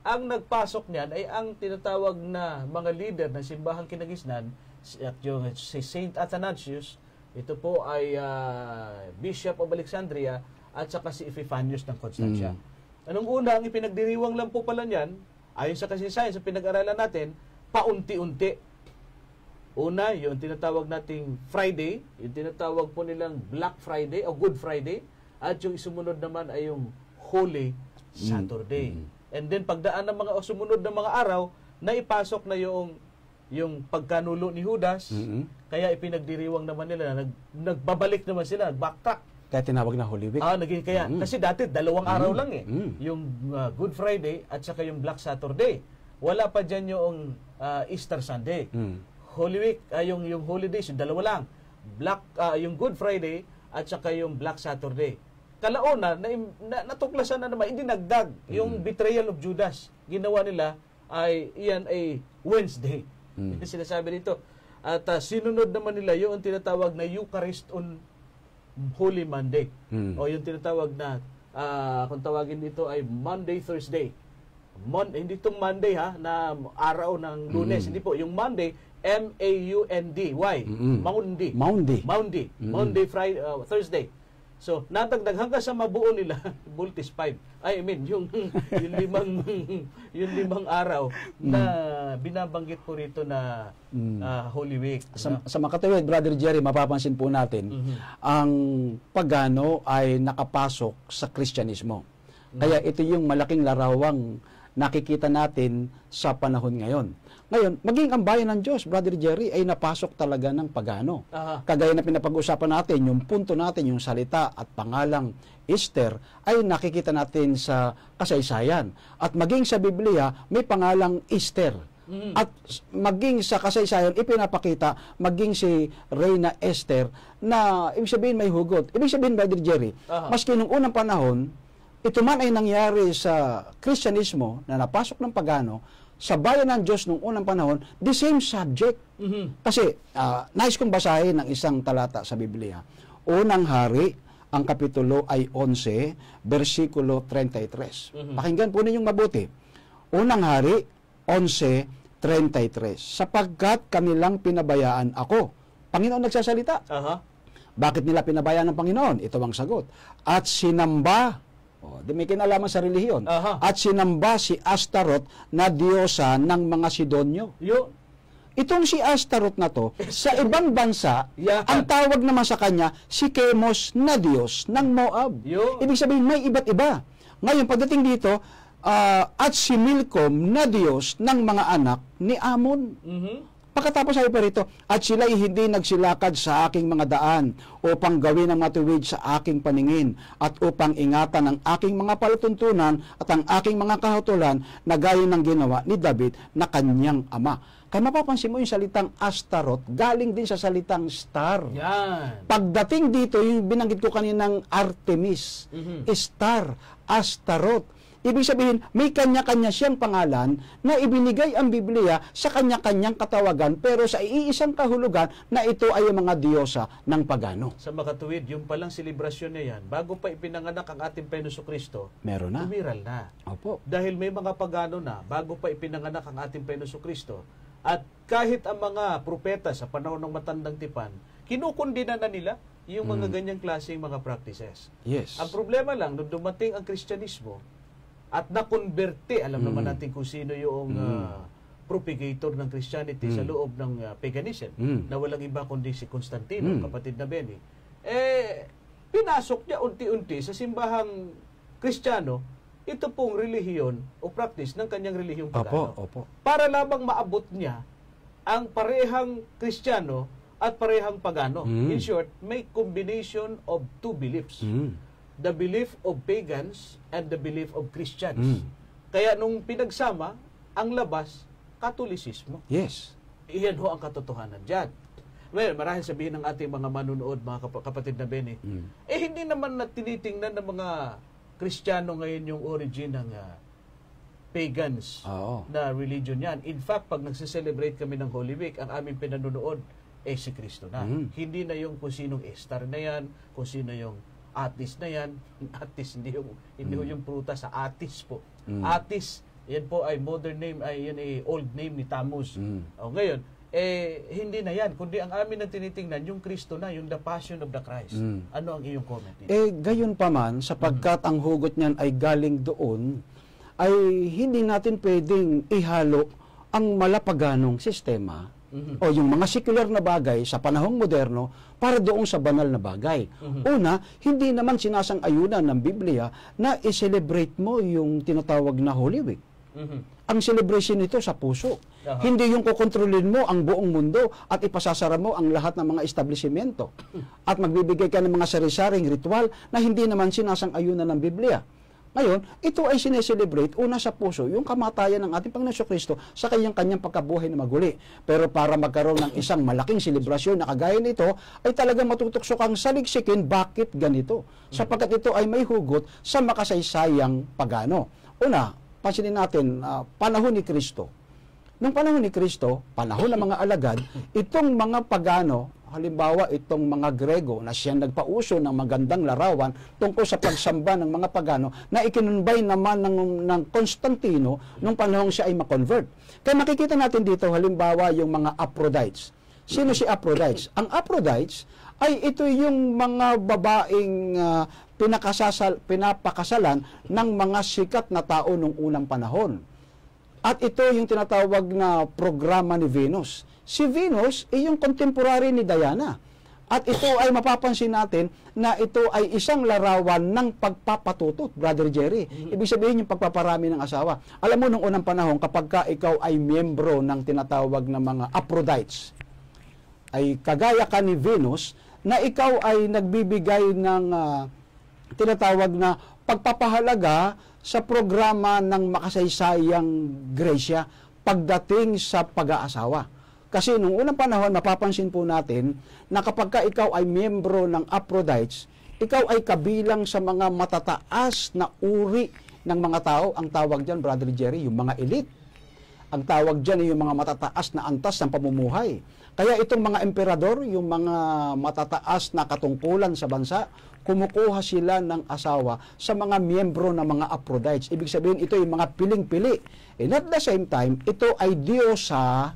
ang nagpasok niyan ay ang tinatawag na mga leader ng simbahang kinagisnan, at yung si Saint Athanasius, ito po ay Bishop of Alexandria, at saka si Epiphanius ng Constantia. Anong una, ang ipinagdiriwang lang po pala niyan, ayon sa kasaysayan, sa pinag-aralan natin, paunti-unti. Una, yung tinatawag nating Friday, yung tinatawag po nilang Black Friday o Good Friday, at yung sumunod naman ay yung Holy Saturday. And then pagdaan ng mga sumunod ng mga araw, naipasok na yung pagkanulo ni Judas, kaya ipinagdiriwang naman nila, nagbabalik naman sila, backtrack. Kaya tinawag na Holy Week. Kasi dati 2 araw lang eh. Yung Good Friday at saka yung Black Saturday. Wala pa dyan yung Easter Sunday. Holy Week, yung holidays, yung 2 lang. Yung Good Friday at saka yung Black Saturday. Kalauna, natuklasan na naman, hindi nagdag. Yung betrayal of Judas, ginawa nila iyan ay Wednesday. Ito sinasabi dito. At sinunod naman nila yung tinatawag na Eucharist on Holy Monday. O yung tinatawag na, kung tawagin dito ay Monday, Thursday. Hindi itong Monday na araw ng Lunes. Hindi po. Yung Monday, M-A-U-N-D-Y. Monday, Friday, Thursday. So, natagdag hanggang sa mabuo nila, Bultis 5. Yung 5 araw na binabanggit po rito na Holy Week. Sa makatuwid, Brother Jerry, mapapansin po natin, ang pagano ay nakapasok sa Kristyanismo. Kaya ito yung malaking larawang nakikita natin sa panahon ngayon. Ngayon, maging ang bayan ng Diyos, Brother Jerry, ay napasok talaga ng pagano. Kagaya na pinapag-usapan natin, yung punto natin, yung salita at pangalang Easter, ay nakikita natin sa kasaysayan. At maging sa Biblia, may pangalang Easter. At maging sa kasaysayan, ipinapakita, maging si Reyna Esther, na ibig sabihin may hugot. Ibig sabihin, Brother Jerry, maski nung unang panahon, ito man ay nangyari sa Kristyanismo na napasok ng pagano, sa bayan ng Diyos nung unang panahon, the same subject. Kasi, nais kong basahin ng isang talata sa Biblia. Unang Hari, ang kapitulo ay 11, versikulo 33. Pakinggan po ninyong mabuti. Unang Hari, 11:33. Sapagkat kanilang pinabayaan ako. Panginoon nagsasalita. Bakit nila pinabayaan ng Panginoon? Ito ang sagot. At sinamba, may kinalaman sa relihiyon. At sinamba si Astaroth na diyosa ng mga Sidonyo. Itong si Astaroth na to, sa ibang bansa, ang tawag naman sa kanya, si Chemos na Diyos ng Moab. Ibig sabihin, may iba't iba. Ngayon, pagdating dito, at si Milcom na Diyos ng mga anak ni Amon. Pagkatapos sabi pa rito, at sila'y hindi nagsilakad sa aking mga daan upang gawin ang matuwid sa aking paningin at upang ingatan ang aking mga palatuntunan at ang aking mga kahutulan na gaya ng ginawa ni David na kanyang ama. Kaya mapapansin mo yung salitang Astaroth, galing din sa salitang star. Pagdating dito, yung binanggit ko kaninang Artemis, star, Astaroth. Ibig sabihin, may kanya-kanya siyang pangalan na ibinigay ang Biblia sa kanya-kanyang katawagan pero sa iisang kahulugan na ito ay mga diyosa ng pagano. Sa makatuwid, yung palang selebrasyon na yan, bago pa ipinanganak ang ating Panginoon Kristo, meron na. Umiral na. Opo. Dahil may mga pagano na, bago pa ipinanganak ang ating Panginoon Kristo, at kahit ang mga propeta sa panahon ng matandang tipan, kinukundina na nila yung mga ganyang klaseng mga practices. Yes. Ang problema lang, nung dumating ang Kristyanismo, at nakonberte, alam naman natin kung sino yung propagator ng Christianity sa loob ng paganism na walang iba kundi si Constantino, kapatid na Benny. Pinasok niya unti-unti sa simbahang Kristiyano ito pong relihiyon o practice ng kanyang relihiyong pagano. Para lamang maabot niya ang parehang Kristiyano at parehang pagano. In short, may combination of two beliefs. The belief of pagans and the belief of Christians. Kaya nung pinagsama, ang labas, Katolisismo. Yes. Iyan ho ang katotohanan dyan. Well, marahil sabihin ng ating mga manunood, mga kapatid na Benny, hindi naman na tinitingnan ng mga Kristiyano ngayon yung origin ng pagans na religion yan. In fact, pag nagsiselebrate kami ng Holy Week, ang aming pinanunood si Kristo na. Hindi na yung kung sinong Star na yan, kung sino yung Atis na yan. Atis, hindi yung pruta sa Atis po. Atis, yan po ay modern name, yan ay old name ni Tammuz. Ngayon, hindi na yan, kundi ang amin na tinitingnan, yung Kristo na, yung the Passion of the Christ. Ano ang iyong comment dito? Gayon pa man, sapagkat ang hugot niyan ay galing doon, ay hindi natin pwedeng ihalo ang malapaganong sistema o yung mga secular na bagay sa panahong moderno para doon sa banal na bagay. Una, hindi naman sinasang-ayunan ng Biblia na i-celebrate mo yung tinatawag na Holy Week. Ang celebration nito sa puso. Hindi yung kukontrolin mo ang buong mundo at ipasasara mo ang lahat ng mga establishmento at magbibigay ka ng mga sari-saring ritual na hindi naman sinasang-ayunan ng Biblia. Ngayon, ito ay sineselebrate una sa puso, yung kamatayan ng ating Panginoon Kristo sa kanyang pagkabuhay na maguli. Pero para magkaroon ng isang malaking selebrasyon na kagaya nito, ay talagang matutukso kang saliksikin bakit ganito. Sapagkat ito ay may hugot sa makasaysayang pagano. Una, pansinin natin, panahon ni Kristo. Nung panahon ni Kristo, panahon ng mga alagad, itong mga pagano, halimbawa itong mga Grego na siyang nagpauso ng magandang larawan tungkol sa pagsamba ng mga pagano na ikinunbay naman ng Constantino nung panahon siya ay makonvert. Kaya makikita natin dito halimbawa yung mga Aphrodites. Sino si Aphrodites? Ang Aphrodites ay ito yung mga babaeng pinapakasalan ng mga sikat na tao nung unang panahon. At ito yung tinatawag na programa ni Venus. Si Venus ay yung contemporary ni Diana. At ito ay mapapansin natin na ito ay isang larawan ng pagpapatutot, Brother Jerry. Ibig sabihin yung pagpaparami ng asawa. Alam mo, nung unang panahon, kapag ka ikaw ay miyembro ng tinatawag na mga Aphrodites, ay kagaya ka ni Venus, na ikaw ay nagbibigay ng tinatawag na pagpapahalaga sa programa ng makasaysayang Gresya pagdating sa pag-aasawa. Kasi nung unang panahon, napapansin po natin na kapag ka ikaw ay miyembro ng Aphrodites, ikaw ay kabilang sa mga matataas na uri ng mga tao. Ang tawag dyan, Brother Jerry, yung mga elite. Ang tawag dyan ay yung mga matataas na antas ng pamumuhay. Kaya itong mga emperador, yung mga matataas na katungkulan sa bansa, kumukuha sila ng asawa sa mga miyembro ng mga Aphrodites. Ibig sabihin, ito yung mga piling-pili. And at the same time, ito ay diyosa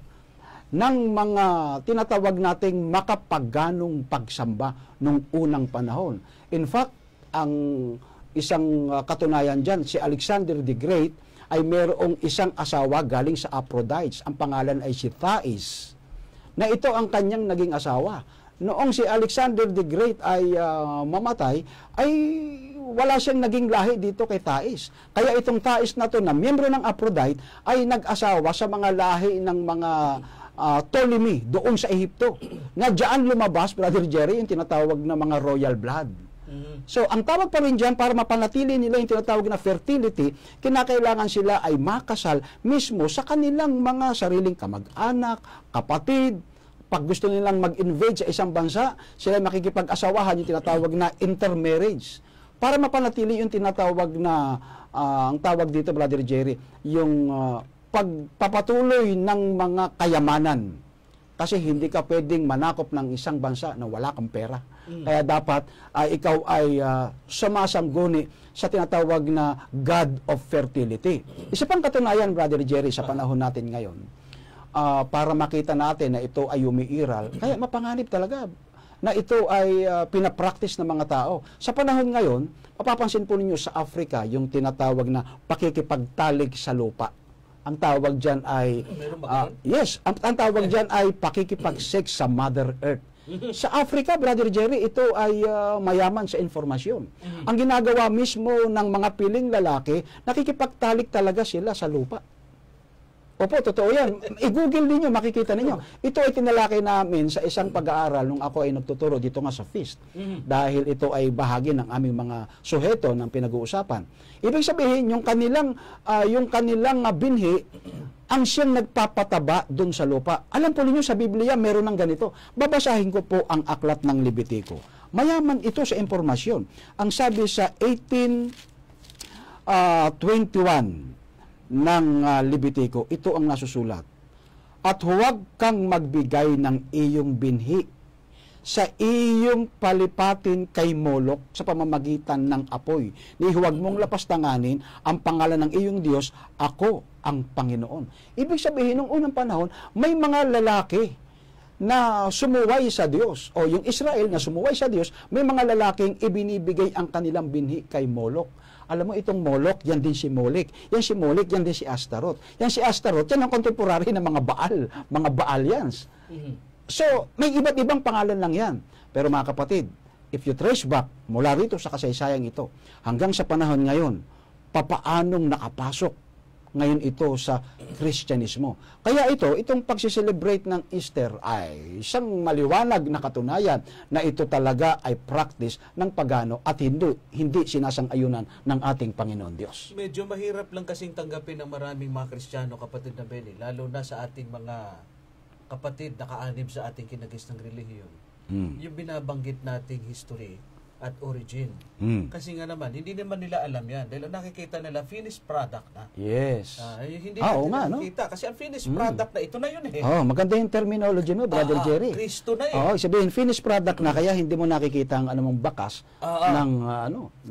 ng mga tinatawag nating makapaganong pagsamba nung unang panahon. In fact, ang isang katunayan dyan, si Alexander the Great ay mayroong isang asawa galing sa Aphrodites. Ang pangalan ay si Thais, na ito ang kanyang naging asawa. Noong si Alexander the Great ay mamatay, ay wala siyang naging lahi dito kay Thais. Kaya itong Thais na to na miyembro ng Aphrodite ay nag-asawa sa mga lahi ng mga Ptolemy doon sa Ehipto. Na diyan lumabas, Brother Jerry, yung tinatawag na mga royal blood. So, ang tawag pa rin dyan, para mapanatili nila yung tinatawag na fertility, kinakailangan sila ay makasal mismo sa kanilang mga sariling kamag-anak, kapatid. Pag gusto nilang mag-invade sa isang bansa, sila makikipag-asawahan yung tinatawag na intermarriage. Para mapanatili yung tinatawag na, ang tawag dito, Brother Jerry, yung pagpapatuloy ng mga kayamanan. Kasi hindi ka pwedeng manakop ng isang bansa na wala kang pera. Kaya dapat ikaw ay sumasangguni sa tinatawag na God of Fertility. Isa pang katunayan, Brother Jerry, sa panahon natin ngayon, para makita natin na ito ay umiiral, kaya mapanganib talaga na ito ay pinapractice ng mga tao. Sa panahon ngayon, mapapansin po ninyo sa Africa yung tinatawag na pakikipagtalig sa lupa. Ang tawag dyan ay, Meron ba ganun? yes, ang tawag dyan ay pakikipag-sex sa Mother Earth. Sa Africa, Brother Jerry, ito ay mayaman sa informasyon. Ang ginagawa mismo ng mga piling lalaki, nakikipagtalik talaga sila sa lupa. Opo, totoo yan. I-google ninyo, makikita ninyo. Ito ay tinalaki namin sa isang pag-aaral nung ako ay nagtuturo dito nga sa FEAST. Dahil ito ay bahagi ng aming mga suheto ng pinag-uusapan. Ibig sabihin, yung kanilang binhi, ang siyang nagpapataba doon sa lupa. Alam po ninyo, sa Biblia, meron ng ganito. Babasahin ko po ang aklat ng Levitico. Mayaman ito sa impormasyon. Ang sabi sa 18:21, ng Levitico, ito ang nasusulat. At huwag kang magbigay ng iyong binhi sa iyong palipatin kay Molok sa pamamagitan ng apoy. Ni huwag mong lapastanganin ang pangalan ng iyong Diyos, ako ang Panginoon. Ibig sabihin, nung unang panahon, may mga lalaki na sumuway sa Diyos, o yung Israel na sumuway sa Diyos, may mga lalaking ibinibigay ang kanilang binhi kay Molok. Alam mo, itong Molok, yan din si Molek. Yan si Molek, yan din si Astaroth. Yan si Astaroth, yan ang contemporary ng mga Baalians. So, may iba't ibang pangalan lang yan. Pero mga kapatid, if you trace back mula rito sa kasaysayang ito, hanggang sa panahon ngayon, papaanong nakapasok ngayon ito sa Kristyanismo. Kaya itong pagsiselebrate ng Easter ay isang maliwanag na katunayan na ito talaga ay practice ng pagano at hindi sinasang-ayunan ng ating Panginoon Diyos. Medyo mahirap lang kasing tanggapin ng maraming mga Kristiyano, kapatid na Benny, lalo na sa ating mga kapatid na kaanib sa ating kinagisnang relihiyon. Yung binabanggit nating history at origin. Kasi nga naman, hindi naman nila alam yan. Dahil nakikita nila, finished product na. Yes. Hindi natin nakikita. No? Kasi ang finished product na, ito na yun eh. Maganda yung terminology mo, Brother Jerry. Kristo na eh. Sabihin, finished product na, kaya hindi mo nakikita ang anumang bakas ng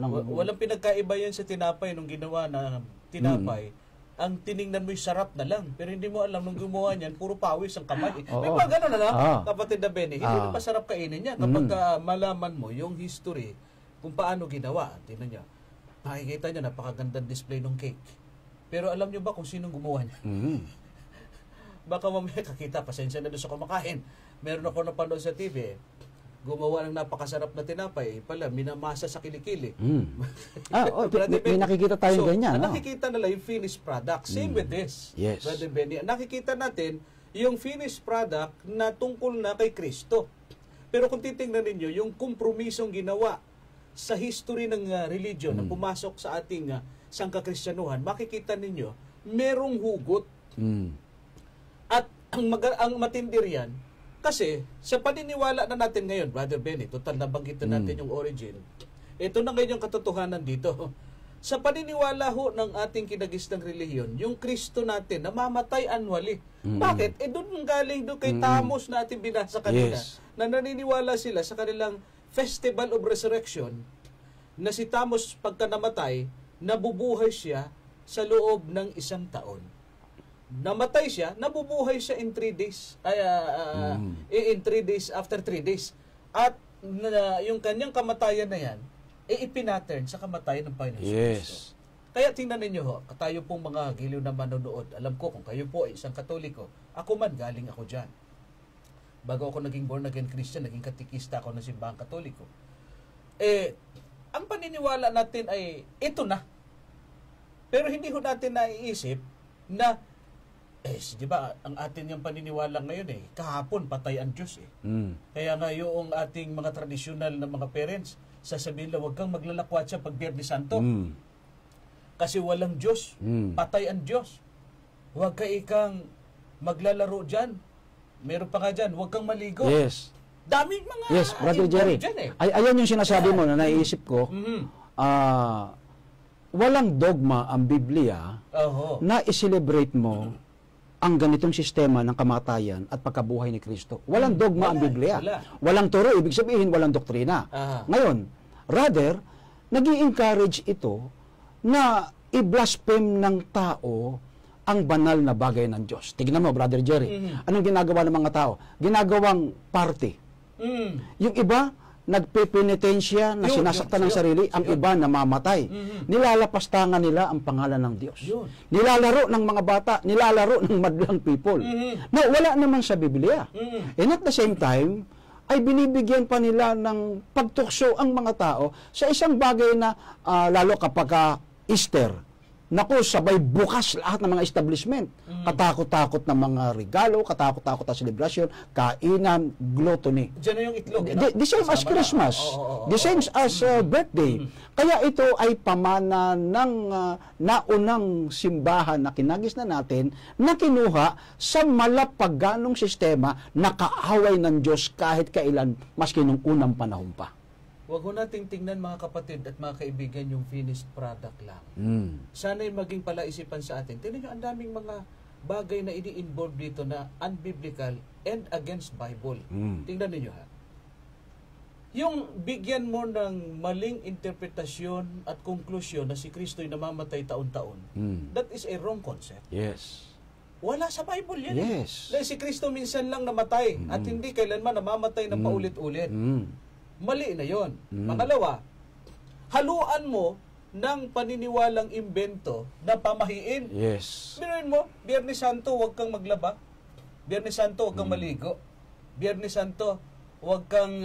walang pinagkaiba yan sa tinapay nung ginawa na tinapay. Ang tiningnan mo yung sarap na lang. Pero hindi mo alam, nung gumawa niyan, puro pawis ang kamay. May mga gano'n na lang, kapatid na Benny. Hindi na masarap kainin niya kapag malaman mo yung history kung paano ginawa. Tingnan niyo. Makikita niyo, napakagandang display ng cake. Pero alam niyo ba kung sinong gumawa niya? Baka mamaya kakita, pasensya na doon sa kumakain. Meron ako napanood sa TV, gumawa ng napakasarap na tinapay, pala minamasa sa kilikili. May nakikita tayong ganyan. Nakikita nila yung finished product. Same with this. Yes. Brother Benny. Nakikita natin yung finished product na tungkol na kay Kristo. Pero kung titingnan ninyo, yung kompromisong ginawa sa history ng religion na pumasok sa ating sangkakristyanuhan, makikita ninyo, merong hugot. At ang matindi riyan, kasi sa paniniwala na natin ngayon, Brother Benny, total nabanggit na natin yung origin. Ito na ngayon yung katotohanan dito. Sa paniniwala ho ng ating kinagisnang relihiyon, yung Kristo natin namamatay annually. Bakit? Doon galing doon kay Tamos na ating binasa kanina, na naniniwala sila sa kanilang Festival of Resurrection, na si Tamos pagka namatay, nabubuhay siya sa loob ng 1 taon. Namatay siya, nabubuhay siya in 3 days. In 3 days, after 3 days. At yung kanyang kamatayan na yan, ipinattern sa kamatayan ng Panginoon Jesus. Kaya tingnan ninyo ho, tayo pong mga giliw na manonood, alam ko kung kayo po ay isang Katoliko, ako man galing ako dyan. Bago ako naging born again Christian, naging katikista ako ng simbahang Katoliko. Ang paniniwala natin ay ito na. Pero hindi ho natin naiisip na di ba, ang atin yung paniniwala ngayon kahapon patay ang Diyos Kaya nga yung ating mga tradisyonal na mga parents, sasabihin lang, huwag kang maglalakwatsa pag Biyernes Santo. Kasi walang Diyos, patay ang Diyos. Huwag ka ikang maglalaro dyan. Meron pa nga dyan, huwag kang maligo. Yes. Daming mga Brother Jerry. Ayan yung sinasabi mo na naiisip ko. Walang dogma ang Biblia na i-celebrate mo ang ganitong sistema ng kamatayan at pagkabuhay ni Kristo. Walang dogma ang Biblia. Walang turo, ibig sabihin walang doktrina. Ngayon, rather, nag-i-encourage ito na i-blaspheme ng tao ang banal na bagay ng Diyos. Tignan mo, Brother Jerry, anong ginagawa ng mga tao? Ginagawang party. Yung iba, nagpipinitensya na Yun, sinasaktan ng yun, sarili, yun. ang iba namamatay. Nilalapastangan nila ang pangalan ng Diyos. Yun. Nilalaro ng mga bata, nilalaro ng madlang people. No, wala naman sa Biblia. And at the same time, ay binibigyan pa nila ng pagtukso ang mga tao sa isang bagay na lalo kapag Easter. Naku, sabay bukas lahat ng mga establishment. Katakot-takot na mga regalo, katakot-takot na selebrasyon, kainan, gluttony. Diyan na yung itlog. The same as Christmas. The same as birthday. Kaya ito ay pamana ng naunang simbahan na kinagis na natin na kinuha sa malapaganong sistema na kaaway ng Diyos kahit kailan, maski nung unang panahon pa. Huwag ho nating tingnan mga kapatid at mga kaibigan yung finished product lang. Sana'y maging palaisipan sa atin. Tingnan nyo, ang daming mga bagay na ini-involve dito na unbiblical and against Bible. Tingnan ninyo ha. Yung bigyan mo ng maling interpretasyon at konklusyon na si Kristo'y namamatay taon-taon, that is a wrong concept. Yes. Wala sa Bible yan. Yes. Dahil si Kristo minsan lang namatay at hindi kailanman namamatay na paulit-ulit. Mali na yon. Pangalawa, haluan mo ng paniniwalang imbento na pamahiin. Yes. Binuin mo, Biyernes Santo, huwag kang maglaba. Biyernes Santo, huwag kang maligo. Biyernes Santo, huwag kang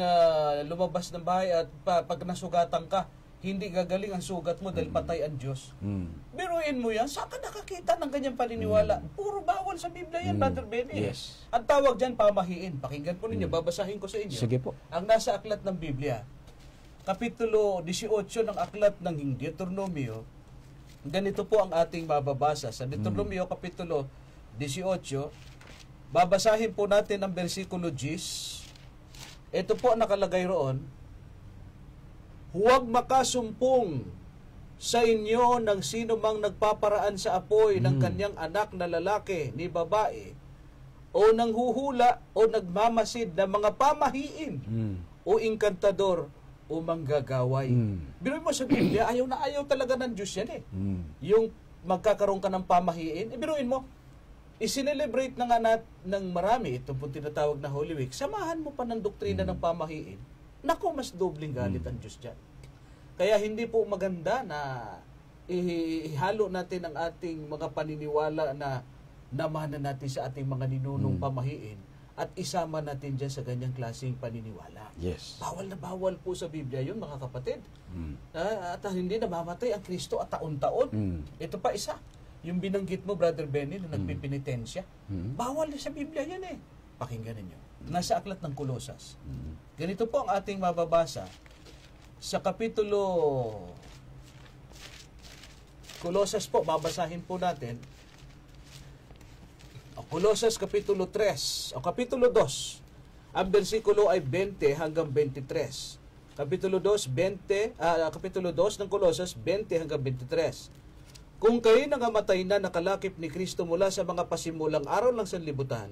lumabas ng bahay at pag nasugatan ka, hindi gagaling ang sugat mo dahil patay ang Diyos. Biruin mo yan, saan ka nakakita ng ganyang paniniwala? Puro bawal sa Biblia yan, Brother Benny. Yes. Ang tawag dyan, pamahiin. Pakinggan po ninyo, babasahin ko sa inyo. Sige po. Ang nasa aklat ng Biblia, Kapitulo 18 ng aklat ng Deuteronomio, ganito po ang ating mababasa. Sa Deuteronomio, Kapitulo 18, babasahin po natin ang versikulo 10. Ito po nakalagay roon, huwag makasumpong sa inyo ng sino mang nagpaparaan sa apoy ng kanyang anak na lalaki ni babae o nang huhula o nagmamasid ng mga pamahiin o inkantador o manggagaway. Biruin mo sa Biblia, ayaw na ayaw talaga ng Diyos yan eh. Yung magkakaroon ka ng pamahiin, biruin mo, isinelebrate na nga ng marami, ito po tinatawag na Holy Week, samahan mo pa ng doktrina ng pamahiin. Naku, mas dobling galit ang Diyos dyan. Kaya hindi po maganda na ihalo natin ang ating mga paniniwala na namana natin sa ating mga ninunong pamahiin at isama natin dyan sa ganyang klaseng paniniwala. Yes. Bawal na bawal po sa Biblia yun, mga kapatid. At hindi namamatay ang Kristo at taon-taon. Ito pa isa. Yung binanggit mo, Brother Benny, na nagpipinitensya. Bawal sa Biblia yan eh. Pakinggan ninyo. Nasa aklat ng Kolosas. Ganito po ang ating mababasa sa kapitulo Kolosas po, babasahin po natin. Kolosas kapitulo 3, o kapitulo 2. Ang bersikulo ay 20 hanggang 23. Kapitulo 2 ng Kolosas 20 hanggang 23. Kung kayo nangamatay na nakalakip ni Kristo mula sa mga pasimulang araw ng sanlibutan,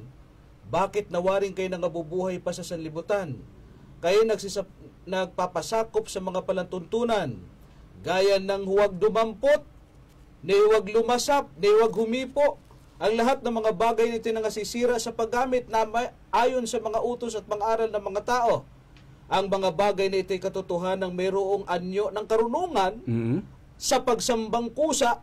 bakit nawaring kayo nangabubuhay pa sa sanlibutan? Kayo nagpapasakop sa mga palantuntunan, gaya ng huwag dumampot, ni huwag lumasap, ni huwag humipo. Ang lahat ng mga bagay nito na nasisira sa paggamit na ayon sa mga utos at pang-aral ng mga tao. Ang mga bagay na ito ay katotohanan ng mayroong anyo ng karunungan sa pagsambang kusa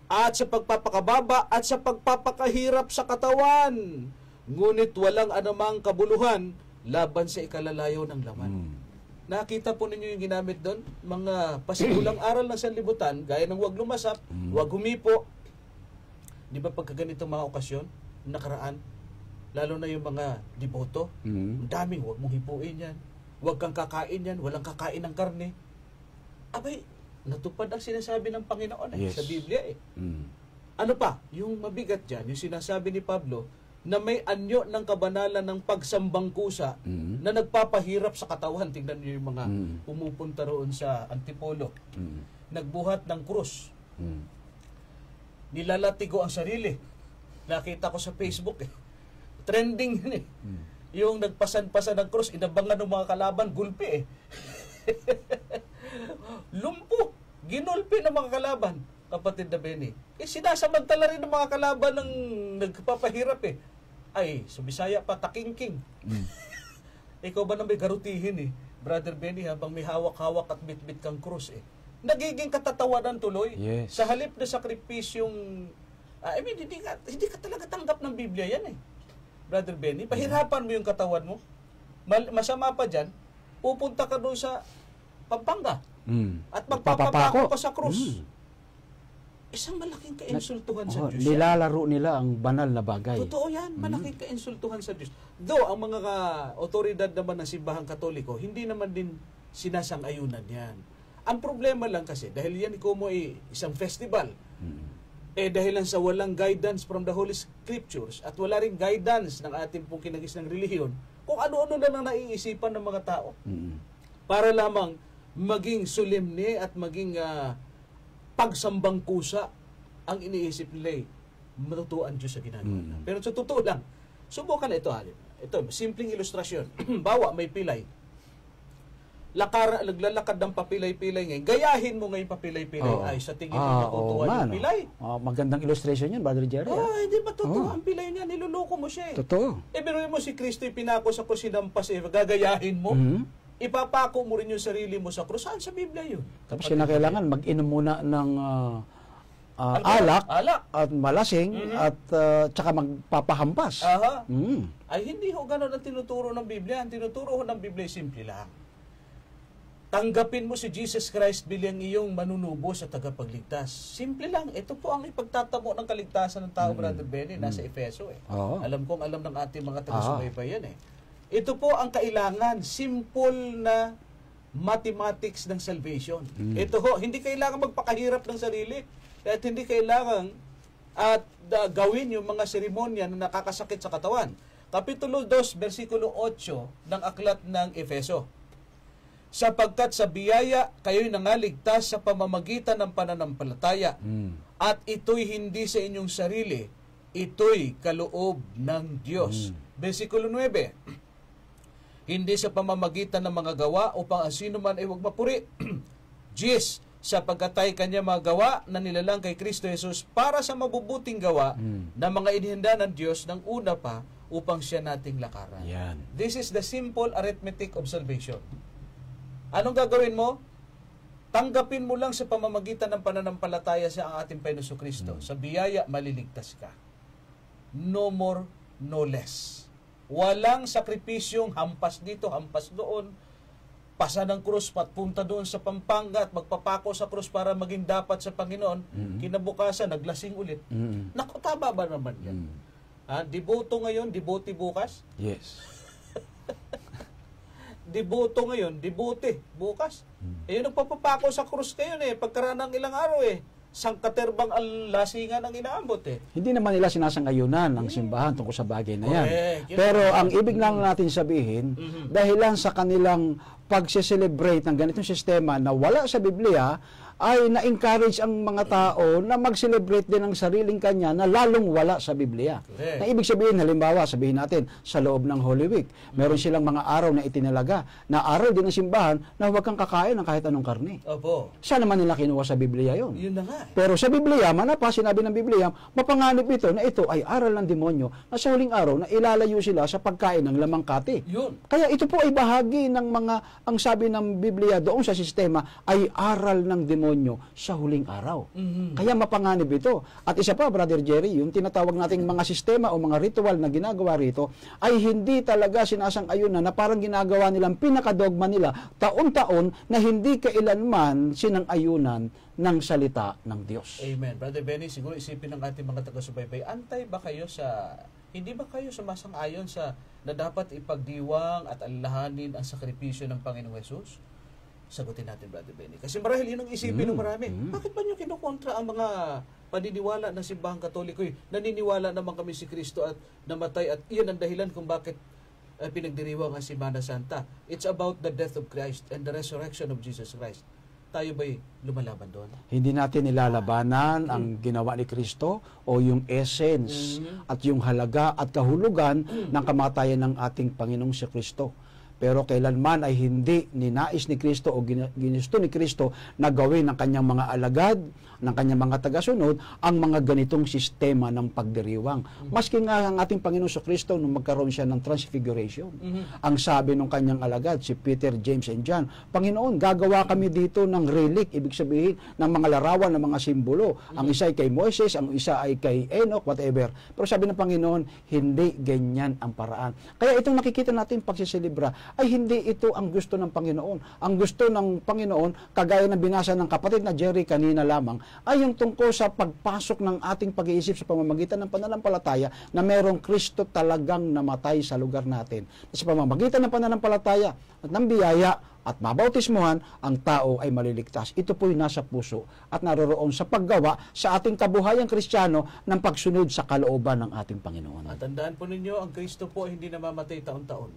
at sa pagpapakababa at sa pagpapakahirap sa katawan. Ngunit walang anumang kabuluhan laban sa ikalalayo ng laman. Nakita po ninyo yung ginamit doon? Mga pasimulang aral ng sanlibutan, gaya ng huwag lumasap, huwag humipo. Di ba pagka ganitong mga okasyon, nakaraan, lalo na yung mga deboto, ang daming huwag mong hipuin yan, huwag kang kakain yan, walang kakain ng karne. Abay, natupad ang sinasabi ng Panginoon sa Biblia eh. Ano pa? Yung mabigat dyan, yung sinasabi ni Pablo, na may anyo ng kabanalan ng pagsambang kusa na nagpapahirap sa katawan. Tingnan niyo yung mga pumupunta roon sa Antipolo. Nagbuhat ng krus. Nilalatigo ang sarili. Nakita ko sa Facebook eh. Trending yun eh. Yung nagpasan-pasan ng krus, inabangan ng mga kalaban, gulpi eh. Lumpo. Ginulpi ng mga kalaban. Kapatid na Benny. Sinasamantala rin ng mga kalaban ng nagpapahirap eh. Ay, sa Bisaya pa, takingking. Ikaw ba na may garutihin eh? Brother Benny, habang may hawak-hawak at bit-bit kang krus nagiging katatawanan tuloy. Yes. Sa halip na sakripisyong, hindi ka talaga tanggap ng Biblia yan Brother Benny, pahirapan mo yung katawan mo. Masama pa dyan, pupunta ka doon sa Pampanga at magpapapako ka sa krus. Isang malaking kainsultuhan sa Diyos. Nilalaro nila ang banal na bagay. Totoo yan, malaking kainsultuhan sa Diyos. Though, ang mga otoridad naman ng Simbahang Katoliko, hindi naman din sinasang-ayunan yan. Ang problema lang kasi, dahil yan como isang festival, dahil lang sa walang guidance from the Holy Scriptures at wala ring guidance ng ating pong kinagisnang relihiyon, kung ano-ano na lang naiisipan ng mga tao. Para lamang maging solemne at maging pagsambang kusa ang iniisip nila matutuan Diyos sa ginagawa. Pero sa totoo lang, subukan na ito, Alin. Ito, simpleng ilustrasyon. Bawa, may pilay. Naglalakad ng papilay-pilay ngayon. Gayahin mo ngayon papilay-pilay. Ay, sa tingin mo matutuwa yung pilay. Magandang illustration yun, Brother Jerry. Hindi matutuwa ang pilay niya. Niluloko mo siya Totoo. Biruin mo si Kristo pinako sa krus, sinampas, gagayahin mo. Ipapako mo rin yung sarili mo sa krus. Saan sa Biblia yun? Tapos kinakailangan mag-inom muna ng alak at malasing at tsaka magpapahampas. Ay, hindi ho ganun ang tinuturo ng Biblia. Ang tinuturo ho ng Biblia simple lang. Tanggapin mo si Jesus Christ bilang iyong manunubos at tagapagligtas. Simple lang. Ito po ang ipagtatamo ng kaligtasan ng tao, Brother Benny, nasa Efeso. Alam kong alam ng ating mga taga-subaybay yan. Ito po ang kailangan. Simple na mathematics ng salvation. Ito ho, hindi kailangan magpakahirap ng sarili at hindi kailangan gawin yung mga seremonya na nakakasakit sa katawan. Kapitulo 2, versikulo 8 ng aklat ng Efeso. Sapagkat sa biyaya kayo'y nangaligtas sa pamamagitan ng pananampalataya at ito'y hindi sa inyong sarili, ito'y kaloob ng Diyos. Versikulo 9, hindi sa pamamagitan ng mga gawa upang ang sino man ay huwag mapuri. 10, sapagkat ay kanya mga gawa na nilalang kay Kristo Jesus para sa mabubuting gawa na mga inihanda ng Diyos ng una pa upang siya nating lakaran. Yan. This is the simple arithmetic of salvation. Anong gagawin mo? Tanggapin mo lang sa pamamagitan ng pananampalataya sa ang ating Panginoon Kristo. Sa biyaya, maliligtas ka. No more, no less. Walang sakripisyong hampas dito, hampas doon, pasa ng krus, patpunta doon sa Pampanga at magpapako sa krus para maging dapat sa Panginoon. Kinabukasan, naglasing ulit. Naku, tama ba naman yan? Deboto ngayon, debote bukas? Yes. Deboto ngayon, debote bukas. Yung nagpapapako sa krus kayo pagkaraan ng ilang araw sangkaterbang lasingan ang inaambot Hindi naman nila sinasang-ayunan ng simbahan tungkol sa bagay na yan. Pero ang ibig lang natin sabihin, dahilan sa kanilang pagse-celebrate ng ganitong sistema na wala sa Biblia, ay na-encourage ang mga tao na mag-celebrate din ng sariling kanya na lalong wala sa Biblia. Na ibig sabihin, halimbawa, sabihin natin, sa loob ng Holy Week, meron silang mga araw na itinalaga, na araw din ng simbahan na huwag kang kakain ng kahit anong karne. Opo. Saan naman nila kinuha sa Biblia yun? Yun na nga. Pero sa Biblia, manapa sinabi ng Biblia, mapanganib ito na ito ay aral ng demonyo na sa huling araw na ilalayo sila sa pagkain ng lamang kati. Yun. Kaya ito po ay bahagi ng mga, ang sabi ng Biblia doon sa sistema, ay aral ng demonyo sa huling araw. Kaya mapanganib ito. At isa pa, Brother Jerry, yung tinatawag nating mga sistema o mga ritual na ginagawa rito ay hindi talaga sinasang-ayunan na parang ginagawa nilang pinakadogma nila taon-taon na hindi kailanman sinang-ayunan ng salita ng Diyos. Amen. Brother Benny, siguro isipin ng ating mga taga-subaybay, hindi ba kayo sumasang-ayon sa na dapat ipagdiwang at alalahanin ang sakripisyo ng Panginoong Hesus? Sagutin natin, Brother Benny. Kasi marahil yun ang isipin ng marami. Bakit ba nyo kinukontra ang mga paniniwala ng Simbahang Katoliko? Naniniwala naman kami si Kristo at namatay at iyan ang dahilan kung bakit pinagdiriwang ang Semana Santa. It's about the death of Christ and the resurrection of Jesus Christ. Tayo ba'y lumalaban doon? Hindi natin nilalabanan ang ginawa ni Kristo o yung essence at yung halaga at kahulugan ng kamatayan ng ating Panginoong si Kristo. pero kailanman ay hindi ninais ni Kristo o ginusto ni Kristo na gawin ng kanyang mga alagad, ng kanyang mga tagasunod, ang mga ganitong sistema ng pagdiriwang. Maski nga ang ating Panginoon sa Kristo nung magkaroon siya ng transfiguration. Ang sabi ng kanyang alagad, si Peter, James, and John, Panginoon, gagawa kami dito ng relic, ibig sabihin ng mga larawan, ng mga simbolo. Ang isa ay kay Moises, ang isa ay kay Enoch, whatever. Pero sabi ng Panginoon, hindi ganyan ang paraan. Kaya itong nakikita natin pagsiselebra, ay hindi ito ang gusto ng Panginoon. Ang gusto ng Panginoon, kagaya ng binasa ng kapatid na Jerry kanina lamang, ay yung tungkol sa pagpasok ng ating pag-iisip sa pamamagitan ng pananampalataya na merong Kristo talagang namatay sa lugar natin. Sa pamamagitan ng pananampalataya at ng biyaya at mabautismuhan, ang tao ay maliligtas. Ito po'y nasa puso at naroroon sa paggawa sa ating kabuhayang Kristiyano ng pagsunod sa kalooban ng ating Panginoon. At tandaan po ninyo, ang Kristo po ay hindi namamatay taon-taon.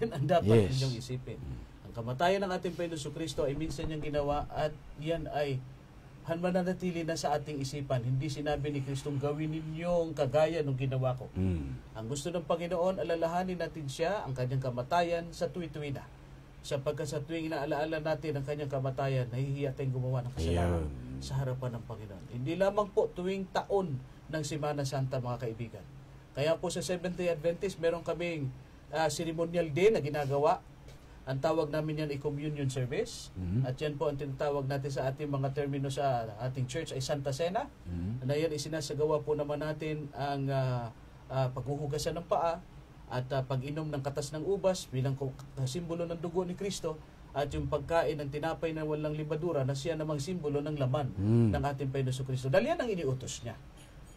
Yan ang dapat ninyong isipin. Ang kamatayan ng ating Panginoon Kristo ay minsan niyang ginawa at yan ay mananatili na sa ating isipan. Hindi sinabi ni Kristong gawin ninyong kagaya nung ginawa ko. Ang gusto ng Panginoon, alalahanin natin siya, ang kanyang kamatayan sa tuwi-tuwi na. Sapagkat sa tuwing inaalaala natin ang kanyang kamatayan, nahihiya tayong gumawa ng kasalanan sa harapan ng Panginoon. Hindi lamang po tuwing taon ng Semana Santa, mga kaibigan. Kaya po sa Seventh-day Adventist, meron kaming ceremonial day na ginagawa. Ang tawag namin yan ay communion service. At yan po ang tinatawag natin sa ating mga termino sa ating church ay Santa Cena. Na yan isinasagawa po naman natin ang paghuhugasan ng paa at pag-inom ng katas ng ubas bilang simbolo ng dugo ni Kristo, at yung pagkain ng tinapay na walang libadura na siya namang simbolo ng laman ng ating Panginoon Kristo. Dahil yan ang iniutos niya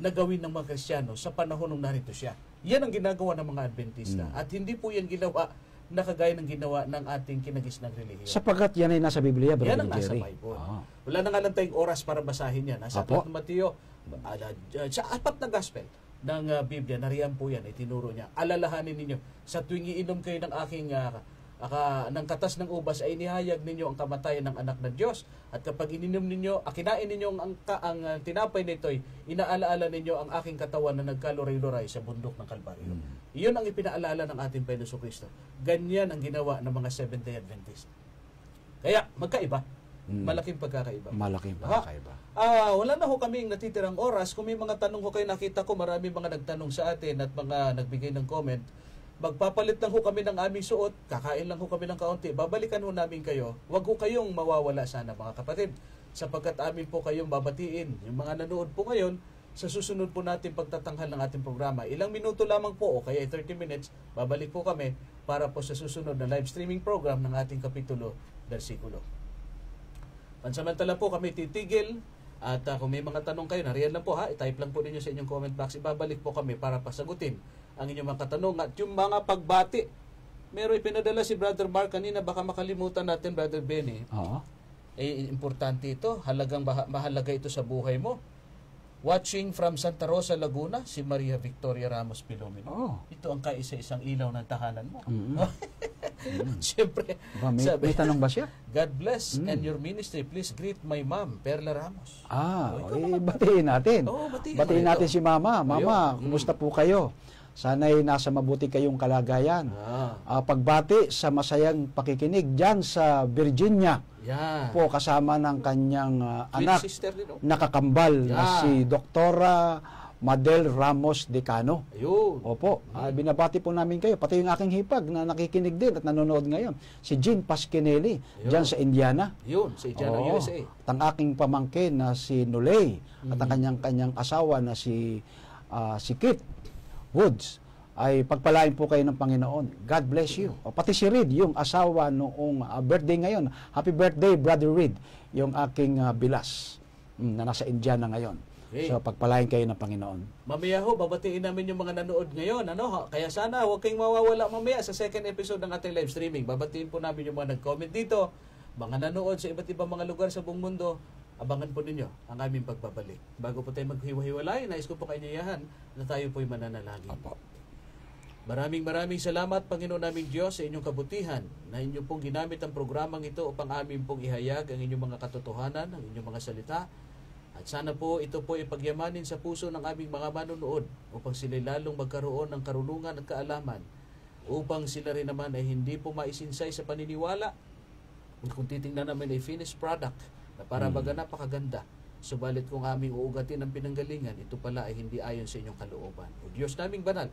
na gawin ng mga Kristiyano sa panahon nung narito siya. Yan ang ginagawa ng mga Adventista. At hindi po yan ginawa na kagaya ng ginawa ng ating kinagisnang relihiyon. Sapagat yan ay nasa Biblia, Brother Yan ang nasa Jerry. Bible. Wala na nga lang tayong oras para basahin yan. Nasa aklat ng Mateo, sa 4 na gospel ng Biblia, nariyan po yan, itinuro niya. Alalahanin ninyo, sa tuwing iinom kayo ng aking ng katas ng ubas, ay inihayag ninyo ang kamatayan ng anak ng Diyos. At kapag ininom ninyo, kinain ninyo ang tinapay nito'y, inaalaala ninyo ang aking katawan na nagkaluray-luray sa bundok ng Kalbaryo. Iyon ang ipinaalala ng ating Panginoon Kristo. Ganyan ang ginawa ng mga Seventh-day Adventist. Kaya, magkaiba. Malaking pagkakaiba. Malaking pagkakaiba. Wala na ho kaming natitirang oras. Kung may mga tanong ko kayo, nakita ko marami mga nagtanong sa atin at mga nagbigay ng comment. Magpapalit lang ho kami ng aming suot, kakain lang ho kami ng kaunti, babalikan ho namin kayo. Huwag ho kayong mawawala sana, mga kapatid, sapagkat amin po kayong babatiin. Yung mga nanood po ngayon, sa susunod po natin pagtatanghal ng ating programa, ilang minuto lamang po o kaya 30 minutes, babalik po kami para po sa susunod na live streaming program ng ating kapitulo, versikulo. Pansamantala po kami titigil. At kung may mga tanong kayo, nariyan lang po ha, i-type lang po ninyo sa inyong comment box. Ibabalik po kami para pasagutin ang inyong mga katanong. At yung mga pagbati, meron ipinadala si Brother Mark kanina, baka makalimutan natin, Brother Benny. Importante ito, mahalaga ito sa buhay mo. Watching from Santa Rosa, Laguna, si Maria Victoria Ramos Pilomino. Ito ang kaisa-isang ilaw ng tahanan mo. Siyempre, may tanong ba siya? God bless and your ministry. Please greet my mom, Perla Ramos. Batiin natin. Batiin natin si Mama. Mama, kumusta po kayo? Sana'y nasa mabuti kayong kalagayan. Pagbati sa masayang pakikinig dyan sa Virginia. Po kasama ng kanyang anak, nakakambal na si Doktora Madel Ramos Decano. Opo, binabati po namin kayo. Pati yung aking hipag na nakikinig din at nanonood ngayon. Si Jean Pasquinelli, dyan sa Indiana. Sa Indiana, USA. At ang aking pamangkin na si Nolay at ang kanyang asawa na si Kit Woods. Ay pagpalain po kayo ng Panginoon. God bless you. Pati si Reed, yung asawa noong birthday ngayon. Happy birthday, Brother Reed. Yung aking bilas na nasa Indiana ngayon. So pagpalain kayo ng Panginoon. Mamaya ho, babatiin namin yung mga nanood ngayon. Kaya sana huwag kayong mawawala mamaya sa second episode ng ating live streaming. Babatiin po namin yung mga nag-comment dito, mga nanood sa iba't ibang mga lugar sa buong mundo. Abangan po ninyo ang aming pagbabalik. Bago po tayo maghiwa-hiwalay, nais ko po kainyayahan na tayo po'y mananalangin. Maraming salamat, Panginoon naming Diyos, sa inyong kabutihan na inyong pong ginamit ang programang ito upang amin pong ihayag ang inyong mga katotohanan, ang inyong mga salita. At sana po ito po ipagyamanin sa puso ng aming mga manonood upang sila lalong magkaroon ng karunungan at kaalaman upang sila rin naman ay hindi po maisinsay sa paniniwala. Kung titingnan namin ay finished product na para baga napakaganda. Subalit kung aming uugatin ang pinanggalingan, ito pala ay hindi ayon sa inyong kalooban. O Diyos naming banal,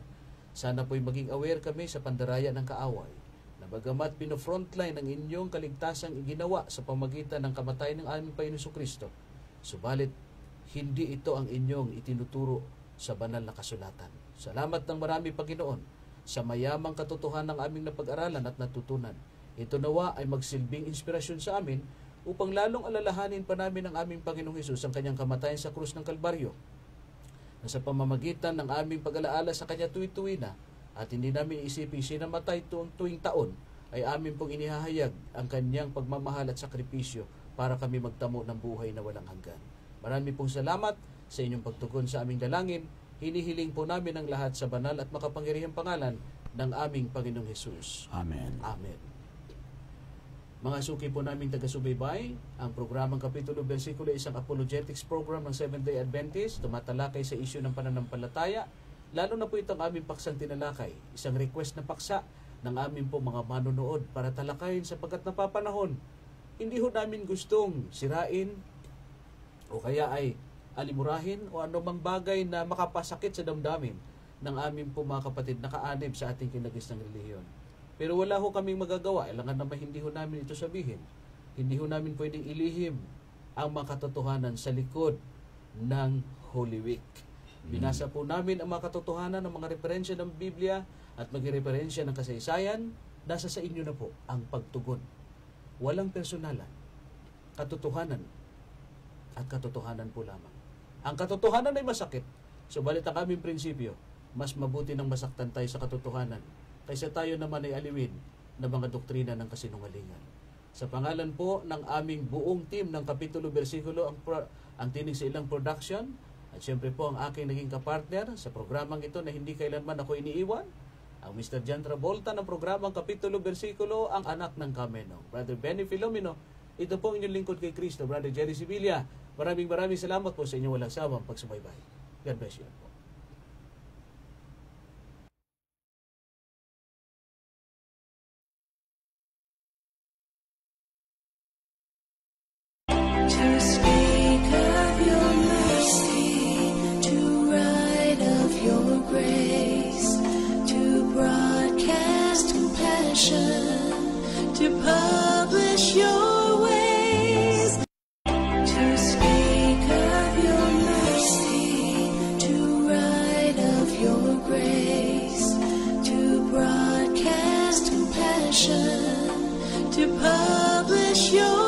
sana po'y maging aware kami sa pandaraya ng kaaway, na bagamat pino-frontline ang inyong kaligtasang iginawa sa pamagitan ng kamatayan ng aming Panginoong Kristo, subalit hindi ito ang inyong itinuturo sa banal na kasulatan. Salamat ng marami, Panginoon, sa mayamang katotohanan ng aming napag-aralan at natutunan. Ito nawa ay magsilbing inspirasyon sa amin upang lalong alalahanin pa namin ang aming Panginoong Hesus ang kanyang kamatayan sa krus ng Kalbaryo, na sa pamamagitan ng aming pag-alaala sa kanya tuwi-tuwi na at hindi namin isipin sinamatay tuwing taon, ay amin pong inihahayag ang kanyang pagmamahal at sakripisyo para kami magtamo ng buhay na walang hanggan. Marami pong salamat sa inyong pagtugon sa aming dalangin. Hinihiling po namin ang lahat sa banal at makapangyarihang pangalan ng aming Panginoong Hesus. Amen. Amen. Mga suki po naming taga-subaybay, ang programang Kapitulo Versikulo ay isang apologetics program ng Seventh-day Adventist, tumatalakay sa isyu ng pananampalataya, lalo na po itong aming paksang tinalakay, isang request na paksa ng aming po mga manonood para talakayin sapagkat napapanahon. Hindi ho namin gustong sirain o kaya ay alimurahin o anumang bagay na makapasakit sa damdamin ng aming po mga kapatid na kaanib sa ating kinagisnang relihiyon. Pero wala ho kaming magagawa. Ilangan naman hindi ho namin ito sabihin. Hindi ho namin pwedeng ilihim ang mga katotohanan sa likod ng Holy Week. Binasa po namin ang mga katotohanan ng mga referensya ng Biblia at maging referensya ng kasaysayan. Nasa sa inyo na po ang pagtugon. Walang personalan. Katotohanan at katotohanan po lamang. Ang katotohanan ay masakit. Subalit ang aming prinsipyo, mas mabuti nang masaktan tayo sa katotohanan kaysa tayo naman ay aliwin ng mga doktrina ng kasinungalingan. Sa pangalan po ng aming buong team ng Kapitulo Versikulo, ang Tinig sa Ilang Production, at siyempre po ang aking naging kapartner sa programang ito na hindi kailanman ako iniiwan, ang Mr. John Travolta ng programang Kapitulo Versikulo, ang anak ng Kamenong, Brother Benny Filomeno. Ito po ang inyong lingkod kay Kristo, Brother Jerry Sibilia. Maraming salamat po sa inyong walang sawang pagsubaybay. God bless you po. To speak of your mercy, to write of your grace, to broadcast compassion, to publish your ways. To speak of your mercy, to write of your grace, to broadcast compassion, to publish your